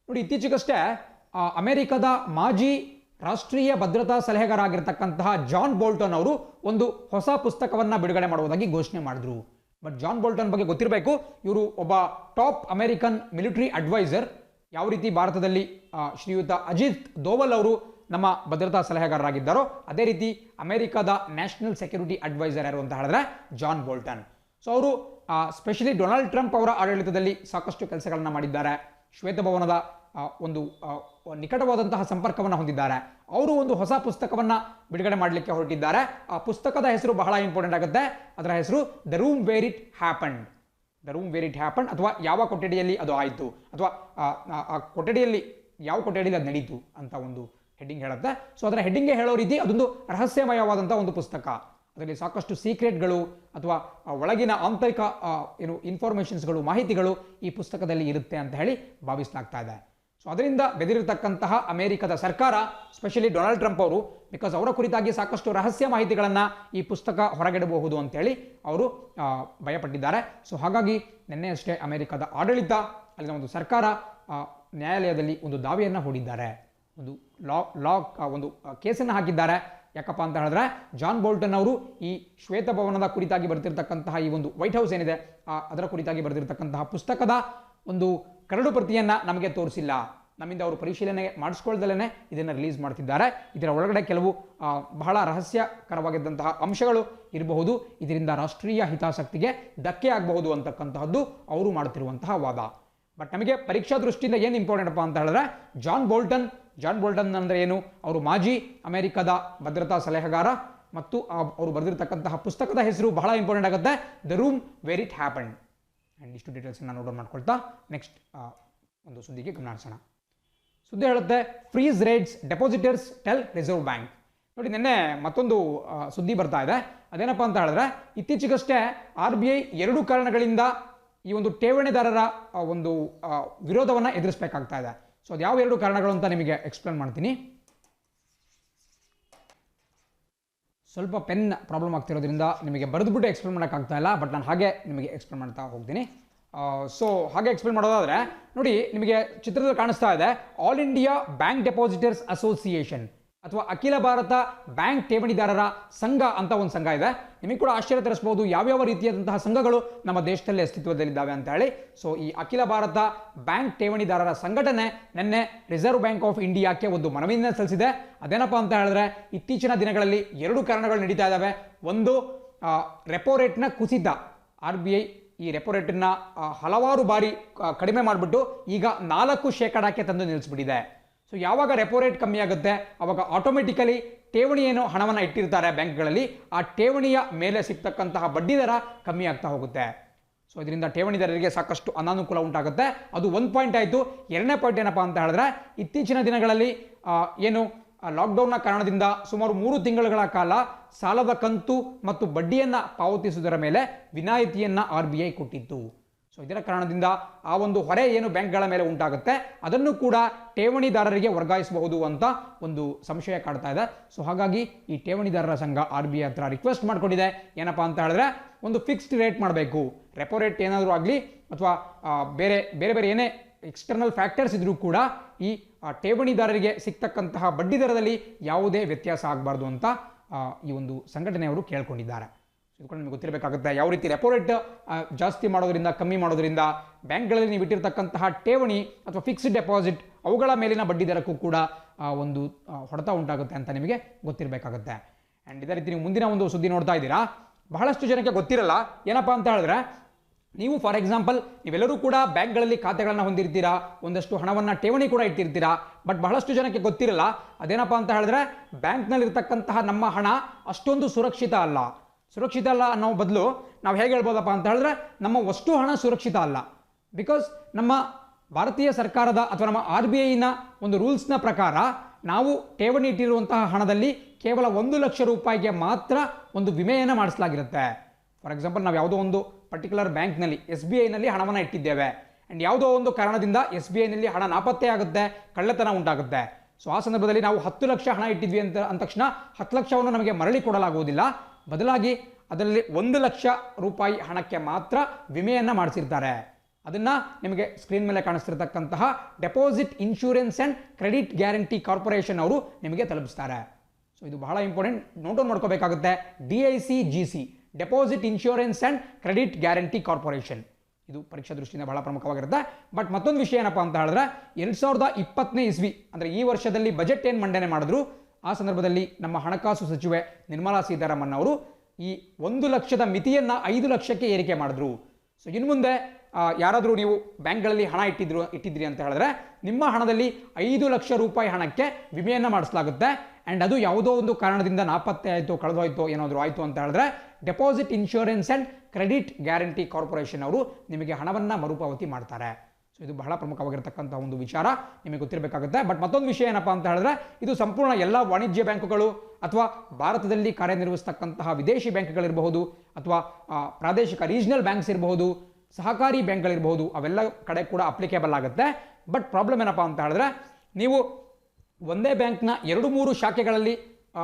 ನೋಡಿ, ಇತ್ತೀಚೆಗಷ್ಟೇ ಅಮೆರಿಕದ ಮಾಜಿ ರಾಷ್ಟ್ರೀಯ ಭದ್ರತಾ ಸಲಹೆಗಾರ ಆಗಿರತಕ್ಕಂತಹ ಜಾನ್ ಬೋಲ್ಟನ್ ಅವರು ಒಂದು ಹೊಸ ಪುಸ್ತಕವನ್ನು ಬಿಡುಗಡೆ ಮಾಡುವುದಾಗಿ ಘೋಷಣೆ ಮಾಡಿದ್ರು. ಬಟ್ ಜಾನ್ ಬೋಲ್ಟನ್ ಬಗ್ಗೆ ಗೊತ್ತಿರಬೇಕು, ಇವರು ಒಬ್ಬ ಟಾಪ್ ಅಮೆರಿಕನ್ ಮಿಲಿಟರಿ ಅಡ್ವೈಸರ್. ಯಾವ ರೀತಿ ಭಾರತದಲ್ಲಿ ಶ್ರೀಯುತ ಅಜಿತ್ ದೋವಲ್ ಅವರು ನಮ್ಮ ಭದ್ರತಾ ಸಲಹೆಗಾರರಾಗಿದ್ದಾರೋ ಅದೇ ರೀತಿ ಅಮೆರಿಕದ ನ್ಯಾಷನಲ್ ಸೆಕ್ಯೂರಿಟಿ ಅಡ್ವೈಸರ್ ಯಾರು ಅಂತ ಹೇಳಿದ್ರೆ ಜಾನ್ ಬೋಲ್ಟನ್. ಸೊ ಅವರು ಸ್ಪೆಷಲಿ ಡೊನಾಲ್ಡ್ ಟ್ರಂಪ್ ಅವರ ಆಡಳಿತದಲ್ಲಿ ಸಾಕಷ್ಟು ಕೆಲಸಗಳನ್ನು ಮಾಡಿದ್ದಾರೆ. ಶ್ವೇತಭವನದ ಒಂದು ನಿಕಟವಾದಂತಹ ಸಂಪರ್ಕವನ್ನು ಹೊಂದಿದ್ದಾರೆ. ಅವರು ಒಂದು ಹೊಸ ಪುಸ್ತಕವನ್ನು ಬಿಡುಗಡೆ ಮಾಡಲಿಕ್ಕೆ ಹೊರಟಿದ್ದಾರೆ. ಆ ಪುಸ್ತಕದ ಹೆಸರು ಬಹಳ ಇಂಪಾರ್ಟೆಂಟ್ ಆಗುತ್ತೆ. ಅದರ ಹೆಸರು the room where it happened. The room where it happened, ಅಥವಾ ಯಾವ ಕೊಠಡಿಯಲ್ಲಿ ಅದು ಆಯಿತು, ಅಥವಾ ಆ ಕೊಠಡಿಯಲ್ಲಿ ಯಾವ ಕೊಠಡಿಯಲ್ಲಿ ಅದು ನಡೀತು ಅಂತ ಒಂದು ಹೆಡ್ಡಿಂಗ್ ಹೇಳುತ್ತೆ. ಸೊ ಅದರ ಹೆಡ್ಡಿಂಗ್ಗೆ ಹೇಳೋ ರೀತಿ ಅದೊಂದು ರಹಸ್ಯಮಯವಾದಂಥ ಒಂದು ಪುಸ್ತಕ. ಅದರಲ್ಲಿ ಸಾಕಷ್ಟು ಸೀಕ್ರೆಟ್ಗಳು ಅಥವಾ ಒಳಗಿನ ಆಂತರಿಕ ಏನು ಇನ್ಫಾರ್ಮೇಷನ್ಸ್ಗಳು, ಮಾಹಿತಿಗಳು ಈ ಪುಸ್ತಕದಲ್ಲಿ ಇರುತ್ತೆ ಅಂತ ಹೇಳಿ ಭಾವಿಸಲಾಗ್ತಾ ಇದೆ. ಸೊ ಅದರಿಂದ ಬೆದರಿರ್ತಕ್ಕಂತಹ ಅಮೆರಿಕದ ಸರ್ಕಾರ, ಸ್ಪೆಷಲಿ ಡೊನಾಲ್ಡ್ ಟ್ರಂಪ್ ಅವರು, ಬಿಕಾಸ್ ಅವರ ಕುರಿತಾಗಿ ಸಾಕಷ್ಟು ರಹಸ್ಯ ಮಾಹಿತಿಗಳನ್ನು ಈ ಪುಸ್ತಕ ಹೊರಗಿಡಬಹುದು ಅಂತೇಳಿ ಅವರು ಭಯಪಟ್ಟಿದ್ದಾರೆ. ಸೊ ಹಾಗಾಗಿ ನಿನ್ನೆಯಷ್ಟೇ ಅಮೆರಿಕದ ಆಡಳಿತ, ಅಲ್ಲಿನ ಒಂದು ಸರ್ಕಾರ ನ್ಯಾಯಾಲಯದಲ್ಲಿ ಒಂದು ದಾವೆಯನ್ನು ಹೂಡಿದ್ದಾರೆ. ಒಂದು ಒಂದು ಕೇಸನ್ನು ಹಾಕಿದ್ದಾರೆ. ಯಾಕಪ್ಪ ಅಂತ ಹೇಳಿದ್ರೆ ಜಾನ್ ಬೋಲ್ಟನ್ ಅವರು ಈ ಶ್ವೇತಭವನದ ಕುರಿತಾಗಿ ಬರೆದಿರ್ತಕ್ಕಂತಹ ಈ ಒಂದು ವೈಟ್ ಹೌಸ್ ಏನಿದೆ ಅದರ ಕುರಿತಾಗಿ ಬರೆದಿರ್ತಕ್ಕಂತಹ ಪುಸ್ತಕದ ಒಂದು ಕರಡು ಪ್ರತಿಯನ್ನು ನಮಗೆ ತೋರಿಸಿಲ್ಲ, ನಮ್ಮಿಂದ ಅವರು ಪರಿಶೀಲನೆ ಮಾಡಿಸ್ಕೊಳ್ದಲೇ ಇದನ್ನು ರಿಲೀಸ್ ಮಾಡ್ತಿದ್ದಾರೆ. ಇದರ ಒಳಗಡೆ ಕೆಲವು ಬಹಳ ರಹಸ್ಯಕರವಾಗಿದ್ದಂತಹ ಅಂಶಗಳು ಇರಬಹುದು. ಇದರಿಂದ ರಾಷ್ಟ್ರೀಯ ಹಿತಾಸಕ್ತಿಗೆ ಧಕ್ಕೆ ಆಗಬಹುದು ಅಂತಕ್ಕಂತಹದ್ದು ಅವರು ಮಾಡುತ್ತಿರುವಂತಹ ವಾದ. ಬಟ್ ನಮಗೆ ಪರೀಕ್ಷಾ ದೃಷ್ಟಿಯಿಂದ ಏನು ಇಂಪಾರ್ಟೆಂಟ್ ಅಪ್ಪ ಅಂತ ಹೇಳಿದ್ರೆ ಜಾನ್ ಬೋಲ್ಟನ್ ಅಂದರೆ ಏನು, ಅವರು ಮಾಜಿ ಅಮೆರಿಕದ ಭದ್ರತಾ ಸಲಹೆಗಾರ ಮತ್ತು ಅವರು ಬರೆದಿರ್ತಕ್ಕಂತಹ ಪುಸ್ತಕದ ಹೆಸರು ಬಹಳ ಇಂಪಾರ್ಟೆಂಟ್ ಆಗುತ್ತೆ, the room where it happened. And ಇಷ್ಟು ಡೀಟೇಲ್ಸನ್ನು ನೋಟ್ ಮಾಡ್ಕೊಳ್ತಾ ನೆಕ್ಸ್ಟ್ ಒಂದು ಸುದ್ದಿಗೆ ಗಮನ ಹರಿಸೋಣ. ಸುದ್ದಿ ಹೇಳುತ್ತೆ, freeze rates depositors tell reserve bank. ನೋಡಿ, ನಿನ್ನೆ ಮತ್ತೊಂದು ಸುದ್ದಿ ಬರ್ತಾ ಇದೆ. ಅದೇನಪ್ಪ ಅಂತ ಹೇಳಿದ್ರೆ, ಇತ್ತೀಚೆಗಷ್ಟೇ RBI 2 ಕಾರಣಗಳಿಂದ ಈ ಒಂದು ಠೇವಣಿದಾರರ ಒಂದು ವಿರೋಧವನ್ನು ಎದುರಿಸಬೇಕಾಗ್ತಾ ಇದೆ. ಸೊ ಅದು ಯಾವ 2 ಕಾರಣಗಳು ಅಂತ ನಿಮಗೆ ಎಕ್ಸ್ಪ್ಲೇನ್ ಮಾಡ್ತೀನಿ. ಸ್ವಲ್ಪ ಪೆನ್ ಪ್ರಾಬ್ಲಮ್ ಆಗ್ತಿರೋದ್ರಿಂದ ನಿಮಗೆ ಬರೆದುಬಿಟ್ಟು ಎಕ್ಸ್ಪ್ಲೇನ್ ಮಾಡೋಕ್ಕಾಗ್ತಾ ಇಲ್ಲ, ಬಟ್ ನಾನು ಹಾಗೆ ನಿಮಗೆ ಎಕ್ಸ್ಪ್ಲೇನ್ ಮಾಡ್ತಾ ಹೋಗ್ತೀನಿ. ಸೊ ಹಾಗೆ ಎಕ್ಸ್ಪ್ಲೇನ್ ಮಾಡೋದಾದರೆ ನೋಡಿ, ನಿಮಗೆ ಚಿತ್ರದಲ್ಲಿ ಕಾಣಿಸ್ತಾ ಇದೆ all India bank depositors association ಅಥವಾ ಅಖಿಲ ಭಾರತ ಬ್ಯಾಂಕ್ ಠೇವಣಿದಾರರ ಸಂಘ ಅಂತ ಒಂದು ಸಂಘ ಇದೆ. ನಿಮಗೆ ಕೂಡ ಆಶ್ಚರ್ಯ ತರಿಸಬಹುದು ಯಾವ್ಯಾವ ರೀತಿಯಾದಂತಹ ಸಂಘಗಳು ನಮ್ಮ ದೇಶದಲ್ಲಿ ಅಸ್ತಿತ್ವದಲ್ಲಿದ್ದಾವೆ ಅಂತ ಹೇಳಿ. ಸೊ ಈ ಅಖಿಲ ಭಾರತ ಬ್ಯಾಂಕ್ ಠೇವಣಿದಾರರ ಸಂಘಟನೆ ನಿನ್ನೆ ರಿಸರ್ವ್ ಬ್ಯಾಂಕ್ ಆಫ್ ಇಂಡಿಯಾಕ್ಕೆ ಒಂದು ಮನವಿಯನ್ನು ಸಲ್ಲಿಸಿದೆ. ಅದೇನಪ್ಪ ಅಂತ ಹೇಳಿದ್ರೆ, ಇತ್ತೀಚಿನ ದಿನಗಳಲ್ಲಿ 2 ಕಾರಣಗಳು ನಡೀತಾ ಇದ್ದಾವೆ. ಒಂದು, ರೆಪೋ ರೇಟ್ನ ಕುಸಿತ. RBI ಈ ರೆಪೋ ರೇಟನ್ನು ಹಲವಾರು ಬಾರಿ ಕಡಿಮೆ ಮಾಡಿಬಿಟ್ಟು ಈಗ 4% ತಂದು ನಿಲ್ಲಿಸ್ಬಿಟ್ಟಿದೆ. ಸೊ ಯಾವಾಗ ರೆಪೋ ರೇಟ್ ಕಮ್ಮಿ ಆಗುತ್ತೆ ಆವಾಗ ಆಟೋಮೆಟಿಕಲಿ ಠೇವಣಿ ಏನು ಹಣವನ್ನು ಇಟ್ಟಿರ್ತಾರೆ ಬ್ಯಾಂಕ್ಗಳಲ್ಲಿ, ಆ ಠೇವಣಿಯ ಮೇಲೆ ಸಿಗ್ತಕ್ಕಂತಹ ಬಡ್ಡಿ ದರ ಕಮ್ಮಿ ಆಗ್ತಾ ಹೋಗುತ್ತೆ. ಸೊ ಇದರಿಂದ ಠೇವಣಿದಾರರಿಗೆ ಸಾಕಷ್ಟು ಅನಾನುಕೂಲ ಉಂಟಾಗುತ್ತೆ. ಅದು ಒಂದು ಪಾಯಿಂಟ್ ಆಯಿತು. 2ನೇ ಪಾಯಿಂಟ್ ಏನಪ್ಪ ಅಂತ ಹೇಳಿದ್ರೆ, ಇತ್ತೀಚಿನ ದಿನಗಳಲ್ಲಿ ಏನು ಲಾಕ್ಡೌನ್ನ ಕಾರಣದಿಂದ ಸುಮಾರು 3 ತಿಂಗಳುಗಳ ಕಾಲ ಸಾಲದ ಕಂತು ಮತ್ತು ಬಡ್ಡಿಯನ್ನು ಪಾವತಿಸುವುದರ ಮೇಲೆ ವಿನಾಯಿತಿಯನ್ನು RBI ಕೊಟ್ಟಿತ್ತು. ಸೊ ಇದರ ಕಾರಣದಿಂದ ಆ ಒಂದು ಹೊರೆ ಏನು ಬ್ಯಾಂಕ್ಗಳ ಮೇಲೆ ಉಂಟಾಗುತ್ತೆ ಅದನ್ನು ಕೂಡ ಠೇವಣಿದಾರರಿಗೆ ವರ್ಗಾಯಿಸಬಹುದು ಅಂತ ಒಂದು ಸಂಶಯ ಕಾಡ್ತಾ ಇದೆ. ಸೊ ಹಾಗಾಗಿ ಈ ಠೇವಣಿದಾರರ ಸಂಘ RBI ಹತ್ರ ರಿಕ್ವೆಸ್ಟ್ ಮಾಡ್ಕೊಂಡಿದೆ. ಏನಪ್ಪಾ ಅಂತ ಹೇಳಿದ್ರೆ, ಒಂದು ಫಿಕ್ಸ್ಡ್ ರೇಟ್ ಮಾಡಬೇಕು. ರೆಪೋ ರೇಟ್ ಏನಾದರೂ ಆಗಲಿ ಅಥವಾ ಬೇರೆ ಬೇರೆ ಏನೇ ಎಕ್ಸ್ಟರ್ನಲ್ ಫ್ಯಾಕ್ಟರ್ಸ್ ಇದ್ರೂ ಕೂಡ ಈ ಠೇವಣಿದಾರರಿಗೆ ಸಿಗ್ತಕ್ಕಂತಹ ಬಡ್ಡಿ ದರದಲ್ಲಿ ಯಾವುದೇ ವ್ಯತ್ಯಾಸ ಆಗಬಾರ್ದು ಅಂತ ಈ ಒಂದು ಸಂಘಟನೆಯವರು ಕೇಳ್ಕೊಂಡಿದ್ದಾರೆ. ಇದು ಕೂಡ ನಿಮಗೆ ಗೊತ್ತಿರಬೇಕಾಗುತ್ತೆ. ಯಾವ ರೀತಿ ರೆಪೋ ರೇಟ್ ಜಾಸ್ತಿ ಮಾಡೋದ್ರಿಂದ, ಕಮ್ಮಿ ಮಾಡೋದ್ರಿಂದ ಬ್ಯಾಂಕ್ಗಳಲ್ಲಿ ನೀವು ಇಟ್ಟಿರ್ತಕ್ಕಂತಹ ಠೇವಣಿ ಅಥವಾ ಫಿಕ್ಸ್ಡ್ ಡೆಪಾಸಿಟ್ ಅವುಗಳ ಮೇಲಿನ ಬಡ್ಡಿ ದರಕ್ಕೂ ಕೂಡ ಒಂದು ಹೊಡೆತ ಉಂಟಾಗುತ್ತೆ ಅಂತ ನಿಮಗೆ ಗೊತ್ತಿರಬೇಕಾಗುತ್ತೆ. ಆ್ಯಂಡ್ ಇದೇ ರೀತಿ ನೀವು ಮುಂದಿನ ಒಂದು ಸುದ್ದಿ ನೋಡ್ತಾ ಇದ್ದೀರಾ. ಬಹಳಷ್ಟು ಜನಕ್ಕೆ ಗೊತ್ತಿರಲ್ಲ. ಏನಪ್ಪ ಅಂತ ಹೇಳಿದ್ರೆ, ನೀವು ಫಾರ್ ಎಕ್ಸಾಂಪಲ್ ನೀವೆಲ್ಲರೂ ಕೂಡ ಬ್ಯಾಂಕ್ಗಳಲ್ಲಿ ಖಾತೆಗಳನ್ನು ಹೊಂದಿರ್ತೀರಾ, ಒಂದಷ್ಟು ಹಣವನ್ನು ಠೇವಣಿ ಕೂಡ ಇಟ್ಟಿರ್ತೀರಾ. ಬಟ್ ಬಹಳಷ್ಟು ಜನಕ್ಕೆ ಗೊತ್ತಿರಲ್ಲ ಅದೇನಪ್ಪ ಅಂತ ಹೇಳಿದ್ರೆ, ಬ್ಯಾಂಕ್ನಲ್ಲಿರ್ತಕ್ಕಂತಹ ನಮ್ಮ ಹಣ ಅಷ್ಟೊಂದು ಸುರಕ್ಷಿತ ಅಲ್ಲ ಅನ್ನೋ ಬದಲು ನಾವು ಹೇಗೆ ಹೇಳ್ಬೋದಪ್ಪ ಅಂತ ಹೇಳಿದ್ರೆ, ನಮ್ಮ ವಸ್ತು ಹಣ ಸುರಕ್ಷಿತ ಅಲ್ಲ. ಬಿಕಾಸ್ ನಮ್ಮ ಭಾರತೀಯ ಸರ್ಕಾರದ ಅಥವಾ ನಮ್ಮ RBIನ ಒಂದು ರೂಲ್ಸ್ನ ಪ್ರಕಾರ ನಾವು ಠೇವಣಿ ಇಟ್ಟಿರುವಂತಹ ಹಣದಲ್ಲಿ ಕೇವಲ 1 ಲಕ್ಷ ರೂಪಾಯಿಗೆ ಮಾತ್ರ ಒಂದು ವಿಮೆಯನ್ನು ಮಾಡಿಸಲಾಗಿರುತ್ತೆ. ಫಾರ್ ಎಕ್ಸಾಂಪಲ್, ನಾವು ಯಾವುದೋ ಒಂದು ಪರ್ಟಿಕ್ಯುಲರ್ ಬ್ಯಾಂಕ್ನಲ್ಲಿ SBIನಲ್ಲಿ ಹಣವನ್ನು ಇಟ್ಟಿದ್ದೇವೆ ಆ್ಯಂಡ್ ಯಾವುದೋ ಒಂದು ಕಾರಣದಿಂದ SBIನಲ್ಲಿ ಹಣ ನಾಪತ್ತೆ ಆಗುತ್ತೆ, ಕಳ್ಳತನ ಉಂಟಾಗುತ್ತೆ. ಸೊ ಆ ಸಂದರ್ಭದಲ್ಲಿ ನಾವು 10 ಲಕ್ಷ ಹಣ ಇಟ್ಟಿದ್ವಿ ಅಂದ ತಕ್ಷಣ 10 ಲಕ್ಷವನ್ನು ನಮಗೆ ಮರಳಿ ಕೊಡಲಾಗುವುದಿಲ್ಲ. ಬದಲಾಗಿ ಅದರಲ್ಲಿ 1 ಲಕ್ಷ ರೂಪಾಯಿ ಹಣಕ್ಕೆ ಮಾತ್ರ ವಿಮೆಯನ್ನು ಮಾಡಿಸಿರ್ತಾರೆ. ಅದನ್ನು ನಿಮಗೆ ಸ್ಕ್ರೀನ್ ಮೇಲೆ ಕಾಣಿಸ್ತಿರ್ತಕ್ಕಂತಹ deposit insurance and credit guarantee corporation ಅವರು ನಿಮಗೆ ತಲುಪಿಸ್ತಾರೆ. ಸೊ ಇದು ಬಹಳ ಇಂಪಾರ್ಟೆಂಟ್, ನೋಟ್ ಡೌನ್ ಮಾಡ್ಕೋಬೇಕಾಗುತ್ತೆ. DICGC, deposit insurance and credit guarantee corporation. ಇದು ಪರೀಕ್ಷಾ ದೃಷ್ಟಿಯಿಂದ ಬಹಳ ಪ್ರಮುಖವಾಗಿರುತ್ತೆ. ಬಟ್ ಮತ್ತೊಂದು ವಿಷಯ ಏನಪ್ಪ ಅಂತ ಹೇಳಿದ್ರೆ, 2020ನೇ ಇಸ್ವಿ ಅಂದರೆ ಈ ವರ್ಷದಲ್ಲಿ ಬಜೆಟ್ ಏನು ಮಂಡನೆ ಮಾಡಿದ್ರು ಆ ಸಂದರ್ಭದಲ್ಲಿ ನಮ್ಮ ಹಣಕಾಸು ಸಚಿವೆ ನಿರ್ಮಲಾ ಸೀತಾರಾಮನ್ ಅವರು ಈ 1 ಲಕ್ಷದ ಮಿತಿಯನ್ನು 5 ಲಕ್ಷಕ್ಕೆ ಏರಿಕೆ ಮಾಡಿದ್ರು. ಸೊ ಇನ್ನು ಮುಂದೆ ಯಾರಾದರೂ ನೀವು ಬ್ಯಾಂಕ್ಗಳಲ್ಲಿ ಹಣ ಇಟ್ಟಿದ್ರಿ ಅಂತ ಹೇಳಿದ್ರೆ ನಿಮ್ಮ ಹಣದಲ್ಲಿ 5 ಲಕ್ಷ ರೂಪಾಯಿ ಹಣಕ್ಕೆ ವಿಮೆಯನ್ನು ಮಾಡಿಸಲಾಗುತ್ತೆ. ಆ್ಯಂಡ್ ಅದು ಯಾವುದೋ ಒಂದು ಕಾರಣದಿಂದ ನಾಪತ್ತೆ ಆಯಿತು, ಕಳೆದೋಯ್ತು, ಏನಾದರೂ ಆಯಿತು ಅಂತ ಹೇಳಿದ್ರೆ deposit insurance and credit guarantee corporation ಅವರು ನಿಮಗೆ ಹಣವನ್ನು ಮರುಪಾವತಿ ಮಾಡ್ತಾರೆ. ಸೊ ಇದು ಬಹಳ ಪ್ರಮುಖವಾಗಿರ್ತಕ್ಕಂಥ ಒಂದು ವಿಚಾರ, ನಿಮಗೆ ಗೊತ್ತಿರಬೇಕಾಗುತ್ತೆ. ಬಟ್ ಮತ್ತೊಂದು ವಿಷಯ ಏನಪ್ಪ ಅಂತ ಹೇಳಿದ್ರೆ, ಇದು ಸಂಪೂರ್ಣ ಎಲ್ಲ ವಾಣಿಜ್ಯ ಬ್ಯಾಂಕುಗಳು ಅಥವಾ ಭಾರತದಲ್ಲಿ ಕಾರ್ಯನಿರ್ವಹಿಸ್ತಕ್ಕಂತಹ ವಿದೇಶಿ ಬ್ಯಾಂಕ್ಗಳಿರಬಹುದು ಅಥವಾ ಪ್ರಾದೇಶಿಕ ರೀಜನಲ್ ಬ್ಯಾಂಕ್ಸ್ ಇರಬಹುದು, ಸಹಕಾರಿ ಬ್ಯಾಂಕ್ಗಳಿರಬಹುದು, ಅವೆಲ್ಲ ಕಡೆ ಕೂಡ ಅಪ್ಲಿಕೇಬಲ್ ಆಗುತ್ತೆ. ಬಟ್ ಪ್ರಾಬ್ಲಮ್ ಏನಪ್ಪ ಅಂತ ಹೇಳಿದ್ರೆ, ನೀವು ಒಂದೇ ಬ್ಯಾಂಕ್ನ 2-3 ಶಾಖೆಗಳಲ್ಲಿ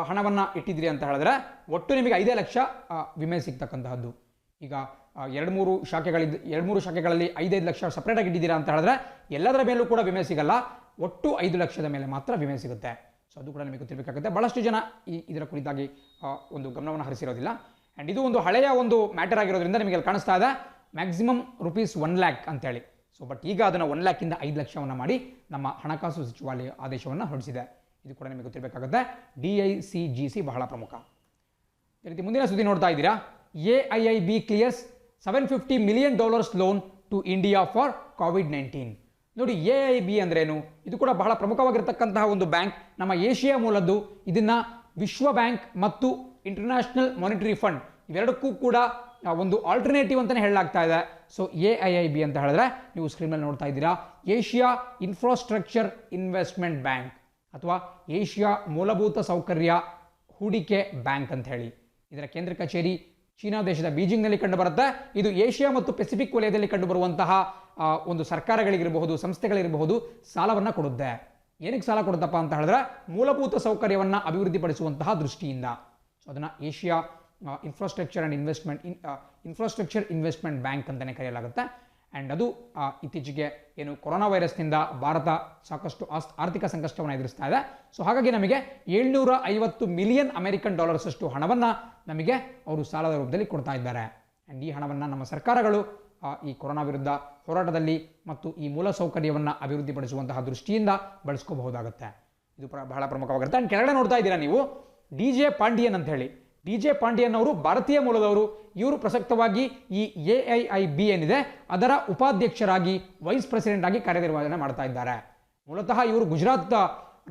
ಹಣವನ್ನು ಇಟ್ಟಿದ್ರಿ ಅಂತ ಹೇಳಿದ್ರೆ ಒಟ್ಟು ನಿಮಗೆ 5 ಲಕ್ಷ ವಿಮೆ ಸಿಗ್ತಕ್ಕಂತಹದ್ದು. ಈಗ 2-3 ಶಾಖೆಗಳಲ್ಲಿ 5 ಲಕ್ಷ ಸಪ್ರೇಟಾಗಿ ಇಟ್ಟಿದ್ದೀರಾ ಅಂತ ಹೇಳಿದ್ರೆ ಎಲ್ಲದರ ಮೇಲೂ ಕೂಡ ವಿಮೆ ಸಿಗಲ್ಲ, ಒಟ್ಟು 5 ಲಕ್ಷದ ಮೇಲೆ ಮಾತ್ರ ವಿಮೆ ಸಿಗುತ್ತೆ. ಸೊ ಅದು ಕೂಡ ನಿಮಗೆ ಗೊತ್ತಿರಬೇಕಾಗುತ್ತೆ. ಬಹಳಷ್ಟು ಜನ ಇದರ ಕುರಿತಾಗಿ ಒಂದು ಗಮನವನ್ನು ಹರಿಸಿರೋದಿಲ್ಲ. ಆ್ಯಂಡ್ ಇದು ಒಂದು ಹಳೆಯ ಒಂದು ಮ್ಯಾಟರ್ ಆಗಿರೋದ್ರಿಂದ ನಿಮಗೆ ಅಲ್ಲಿ ಕಾಣಿಸ್ತಾ ಇದೆ ಮ್ಯಾಕ್ಸಿಮಮ್ ರುಪೀಸ್ 1 ಲ್ಯಾಕ್ ಅಂತೇಳಿ. ಸೊ ಬಟ್ ಈಗ ಅದನ್ನು 1 ಲ್ಯಾಕಿಂದ 5 ಲಕ್ಷವನ್ನು ಮಾಡಿ ನಮ್ಮ ಹಣಕಾಸು ಸಚಿವಾಲಯ ಆದೇಶವನ್ನು ಹೊರಡಿಸಿದೆ. ಇದು ಕೂಡ ನಿಮಗೆ ಗೊತ್ತಿರಬೇಕಾಗುತ್ತೆ. DICGC ಬಹಳ ಪ್ರಮುಖ. ಈ ರೀತಿ ಮುಂದಿನ ಸುದ್ದಿ ನೋಡ್ತಾ ಇದ್ದೀರಾ. AIIB clears $750 million loan to India for COVID-19. ನೋಡಿ, AIIB ಅಂದ್ರೇನು? ಇದು ಕೂಡ ಬಹಳ ಪ್ರಮುಖವಾಗಿರ್ತಕ್ಕಂತಹ ಒಂದು ಬ್ಯಾಂಕ್, ನಮ್ಮ ಏಷ್ಯಾ ಮೂಲದ್ದು. ಇದನ್ನು ವಿಶ್ವ ಬ್ಯಾಂಕ್ ಮತ್ತು ಇಂಟರ್ನ್ಯಾಷನಲ್ ಮಾನಿಟರಿ ಫಂಡ್ ಇವೆರಡಕ್ಕೂ ಕೂಡ ಒಂದು ಆಲ್ಟರ್ನೇಟಿವ್ ಅಂತಲೇ ಹೇಳಲಾಗ್ತಾ ಇದೆ. ಸೊ AIIB ಅಂತ ಹೇಳಿದ್ರೆ ನೀವು ಸ್ಕ್ರೀನ್ ಮೇಲೆ ನೋಡ್ತಾ ಇದ್ದೀರಾ, ಏಷ್ಯಾ ಇನ್ಫ್ರಾಸ್ಟ್ರಕ್ಚರ್ ಇನ್ವೆಸ್ಟ್ಮೆಂಟ್ ಬ್ಯಾಂಕ್ ಅಥವಾ ಏಷ್ಯಾ ಮೂಲಭೂತ ಸೌಕರ್ಯ ಹೂಡಿಕೆ ಬ್ಯಾಂಕ್ ಅಂತ ಹೇಳಿ. ಇದರ ಕೇಂದ್ರ ಕಚೇರಿ ಚೀನಾ ದೇಶದ ಬೀಜಿಂಗ್ನಲ್ಲಿ ಕಂಡುಬರುತ್ತೆ. ಇದು ಏಷ್ಯಾ ಮತ್ತು ಪೆಸಿಫಿಕ್ ವಲಯದಲ್ಲಿ ಕಂಡುಬರುವಂತಹ ಒಂದು ಸರ್ಕಾರಗಳಿಗಿರಬಹುದು, ಸಂಸ್ಥೆಗಳಿರಬಹುದು, ಸಾಲವನ್ನು ಕೊಡುತ್ತೆ. ಏನಕ್ಕೆ ಸಾಲ ಕೊಡುತ್ತಪ್ಪ ಅಂತ ಹೇಳಿದ್ರೆ ಮೂಲಭೂತ ಸೌಕರ್ಯವನ್ನು ಅಭಿವೃದ್ಧಿಪಡಿಸುವಂತಹ ದೃಷ್ಟಿಯಿಂದ. ಸೊ ಅದನ್ನು ಏಷ್ಯಾ ಇನ್ಫ್ರಾಸ್ಟ್ರಕ್ಚರ್ ಇನ್ವೆಸ್ಟ್ಮೆಂಟ್ ಬ್ಯಾಂಕ್ ಅಂತಲೇ ಕರೆಯಲಾಗುತ್ತೆ. ಆ್ಯಂಡ್ ಅದು ಇತ್ತೀಚೆಗೆ ಏನು ಕೊರೋನಾ ವೈರಸ್ನಿಂದ ಭಾರತ ಸಾಕಷ್ಟು ಆರ್ಥಿಕ ಸಂಕಷ್ಟವನ್ನು ಎದುರಿಸ್ತಾ ಇದೆ. ಸೊ ಹಾಗಾಗಿ ನಮಗೆ $750 ಮಿಲಿಯನ್ ಅಮೆರಿಕನ್ ಡಾಲರ್ಸಷ್ಟು ಹಣವನ್ನು ನಮಗೆ ಅವರು ಸಾಲದ ರೂಪದಲ್ಲಿ ಕೊಡ್ತಾ ಇದ್ದಾರೆ. ಆ್ಯಂಡ್ ಈ ಹಣವನ್ನು ನಮ್ಮ ಸರ್ಕಾರಗಳು ಈ ಕೊರೋನಾ ವಿರುದ್ಧ ಹೋರಾಟದಲ್ಲಿ ಮತ್ತು ಈ ಮೂಲಸೌಕರ್ಯವನ್ನು ಅಭಿವೃದ್ಧಿಪಡಿಸುವಂತಹ ದೃಷ್ಟಿಯಿಂದ ಬಳಸ್ಕೋಬಹುದಾಗುತ್ತೆ. ಇದು ಬಹಳ ಪ್ರಮುಖವಾಗಿರುತ್ತೆ. ಆ್ಯಂಡ್ ಕೆಳಗಡೆ ನೋಡ್ತಾ ಇದ್ದೀರಾ ನೀವು DJ ಪಾಂಡಿಯನ್ ಅಂತ ಹೇಳಿ. DJ ಪಾಂಡಿಯನ್ ಅವರು ಭಾರತೀಯ ಮೂಲದವರು. ಇವರು ಪ್ರಸಕ್ತವಾಗಿ ಈ AIIB ಏನಿದೆ ಅದರ ಉಪಾಧ್ಯಕ್ಷರಾಗಿ, ವೈಸ್ ಪ್ರೆಸಿಡೆಂಟ್ ಆಗಿ ಕಾರ್ಯನಿರ್ವಹಣೆ ಮಾಡ್ತಾ ಇದ್ದಾರೆ. ಮೂಲತಃ ಇವರು ಗುಜರಾತ್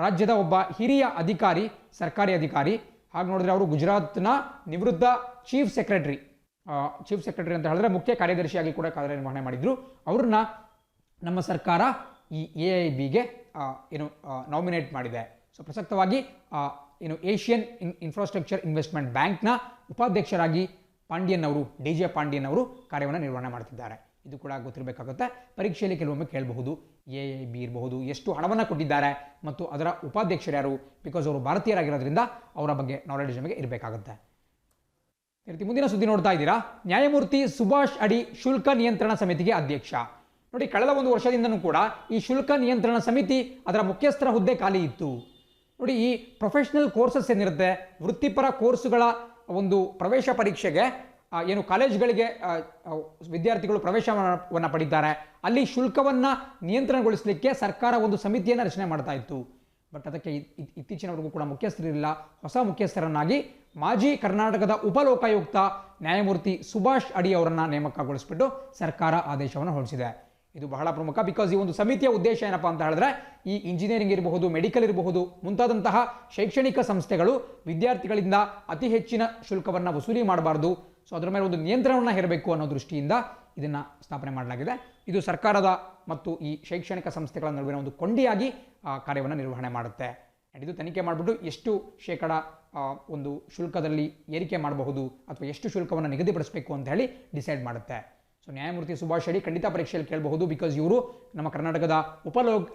ರಾಜ್ಯದ ಒಬ್ಬ ಹಿರಿಯ ಅಧಿಕಾರಿ, ಸರ್ಕಾರಿ ಅಧಿಕಾರಿ. ಹಾಗೆ ನೋಡಿದ್ರೆ ಅವರು ಗುಜರಾತ್ನ ನಿವೃತ್ತ ಚೀಫ್ ಸೆಕ್ರೆಟರಿ ಅಂತ ಹೇಳಿದ್ರೆ ಮುಖ್ಯ ಕಾರ್ಯದರ್ಶಿಯಾಗಿ ಕೂಡ ಕಾರ್ಯನಿರ್ವಹಣೆ ಮಾಡಿದ್ರು. ಅವ್ರನ್ನ ನಮ್ಮ ಸರ್ಕಾರ ಈ AIIBಗೆ ನಾಮಿನೇಟ್ ಮಾಡಿದೆ. ಸೊ ಪ್ರಸಕ್ತವಾಗಿ ಏಷ್ಯನ್ ಇನ್ಫ್ರಾಸ್ಟ್ರಕ್ಚರ್ ಇನ್ವೆಸ್ಟ್ಮೆಂಟ್ ಬ್ಯಾಂಕ್ನ ಉಪಾಧ್ಯಕ್ಷರಾಗಿ ಪಾಂಡಿಯನ್ ಅವರು, DJ ಪಾಂಡಿಯನ್ ಅವರು ಕಾರ್ಯವನ್ನು ನಿರ್ವಹಣೆ ಮಾಡ್ತಿದ್ದಾರೆ. ಇದು ಕೂಡ ಗೊತ್ತಿರಬೇಕಾಗುತ್ತೆ. ಪರೀಕ್ಷೆಯಲ್ಲಿ ಕೆಲವೊಮ್ಮೆ ಕೇಳಬಹುದು, AIIB ಇರಬಹುದು, ಎಷ್ಟು ಹಣವನ್ನು ಕೊಟ್ಟಿದ್ದಾರೆ ಮತ್ತು ಅದರ ಉಪಾಧ್ಯಕ್ಷರು ಯಾರು, ಬಿಕಾಸ್ ಅವರು ಭಾರತೀಯರಾಗಿರೋದ್ರಿಂದ ಅವರ ಬಗ್ಗೆ ನಾಲೆಡ್ಜ್ ನಮಗೆ ಇರಬೇಕಾಗುತ್ತೆ. ಈ ರೀತಿ ಮುಂದಿನ ಸುದ್ದಿ ನೋಡ್ತಾ ಇದ್ದೀರಾ, ನ್ಯಾಯಮೂರ್ತಿ ಸುಭಾಷ್ ಅಡಿ ಶುಲ್ಕ ನಿಯಂತ್ರಣ ಸಮಿತಿಗೆ ಅಧ್ಯಕ್ಷ. ನೋಡಿ, ಕಳೆದ ಒಂದು ವರ್ಷದಿಂದನೂ ಕೂಡ ಈ ಶುಲ್ಕ ನಿಯಂತ್ರಣ ಸಮಿತಿ ಅದರ ಮುಖ್ಯಸ್ಥರ ಹುದ್ದೆ ಖಾಲಿ ಇತ್ತು. ನೋಡಿ, ಈ ಪ್ರೊಫೆಷನಲ್ ಕೋರ್ಸಸ್ ಏನಿರುತ್ತೆ, ವೃತ್ತಿಪರ ಕೋರ್ಸುಗಳ ಒಂದು ಪ್ರವೇಶ ಪರೀಕ್ಷೆಗೆ ಏನು ಕಾಲೇಜ್ಗಳಿಗೆ ವಿದ್ಯಾರ್ಥಿಗಳು ಪ್ರವೇಶವನ್ನು ಪಡೀತಾರೆ, ಅಲ್ಲಿ ಶುಲ್ಕವನ್ನು ನಿಯಂತ್ರಣಗೊಳಿಸಲಿಕ್ಕೆ ಸರ್ಕಾರ ಒಂದು ಸಮಿತಿಯನ್ನು ರಚನೆ ಮಾಡ್ತಾ ಇತ್ತು. ಬಟ್ ಅದಕ್ಕೆ ಇತ್ತೀಚಿನವರೆಗೂ ಕೂಡ ಮುಖ್ಯಸ್ಥರಿಲ್ಲ. ಹೊಸ ಮುಖ್ಯಸ್ಥರನ್ನಾಗಿ ಮಾಜಿ ಕರ್ನಾಟಕದ ಉಪಲೋಕಾಯುಕ್ತ ನ್ಯಾಯಮೂರ್ತಿ ಸುಭಾಷ್ ಅಡಿ ಅವರನ್ನು ನೇಮಕಗೊಳಿಸಿಬಿಟ್ಟು ಸರ್ಕಾರ ಆದೇಶವನ್ನು ಹೊರಡಿಸಿದೆ. ಇದು ಬಹಳ ಪ್ರಮುಖ. ಬಿಕಾಸ್ ಈ ಒಂದು ಸಮಿತಿಯ ಉದ್ದೇಶ ಏನಪ್ಪಾ ಅಂತ ಹೇಳಿದ್ರೆ, ಈ ಇಂಜಿನಿಯರಿಂಗ್ ಇರಬಹುದು, ಮೆಡಿಕಲ್ ಇರಬಹುದು, ಮುಂತಾದಂತಹ ಶೈಕ್ಷಣಿಕ ಸಂಸ್ಥೆಗಳು ವಿದ್ಯಾರ್ಥಿಗಳಿಂದ ಅತಿ ಹೆಚ್ಚಿನ ಶುಲ್ಕವನ್ನು ವಸೂಲಿ ಮಾಡಬಾರ್ದು. ಸೊ ಅದರ ಮೇಲೆ ಒಂದು ನಿಯಂತ್ರಣವನ್ನು ಹೇರಬೇಕು ಅನ್ನೋ ದೃಷ್ಟಿಯಿಂದ ಇದನ್ನು ಸ್ಥಾಪನೆ ಮಾಡಲಾಗಿದೆ. ಇದು ಸರ್ಕಾರದ ಮತ್ತು ಈ ಶೈಕ್ಷಣಿಕ ಸಂಸ್ಥೆಗಳ ನಡುವಿನ ಒಂದು ಕೊಂಡಿಯಾಗಿ ಕಾರ್ಯವನ್ನು ನಿರ್ವಹಣೆ ಮಾಡುತ್ತೆ. ಆ್ಯಂಡ್ ಇದು ತನಿಖೆ ಮಾಡಿಬಿಟ್ಟು ಎಷ್ಟು ಶೇಕಡ ಒಂದು ಶುಲ್ಕದಲ್ಲಿ ಏರಿಕೆ ಮಾಡಬಹುದು ಅಥವಾ ಎಷ್ಟು ಶುಲ್ಕವನ್ನು ನಿಗದಿಪಡಿಸಬೇಕು ಅಂತ ಹೇಳಿ ಡಿಸೈಡ್ ಮಾಡುತ್ತೆ. ಸೊ ನ್ಯಾಯಮೂರ್ತಿ ಸುಭಾಷ್ ಅಡಿ ಖಂಡಿತ ಪರೀಕ್ಷೆಯಲ್ಲಿ ಕೇಳಬಹುದು, ಬಿಕಾಸ್ ಇವರು ನಮ್ಮ ಕರ್ನಾಟಕದ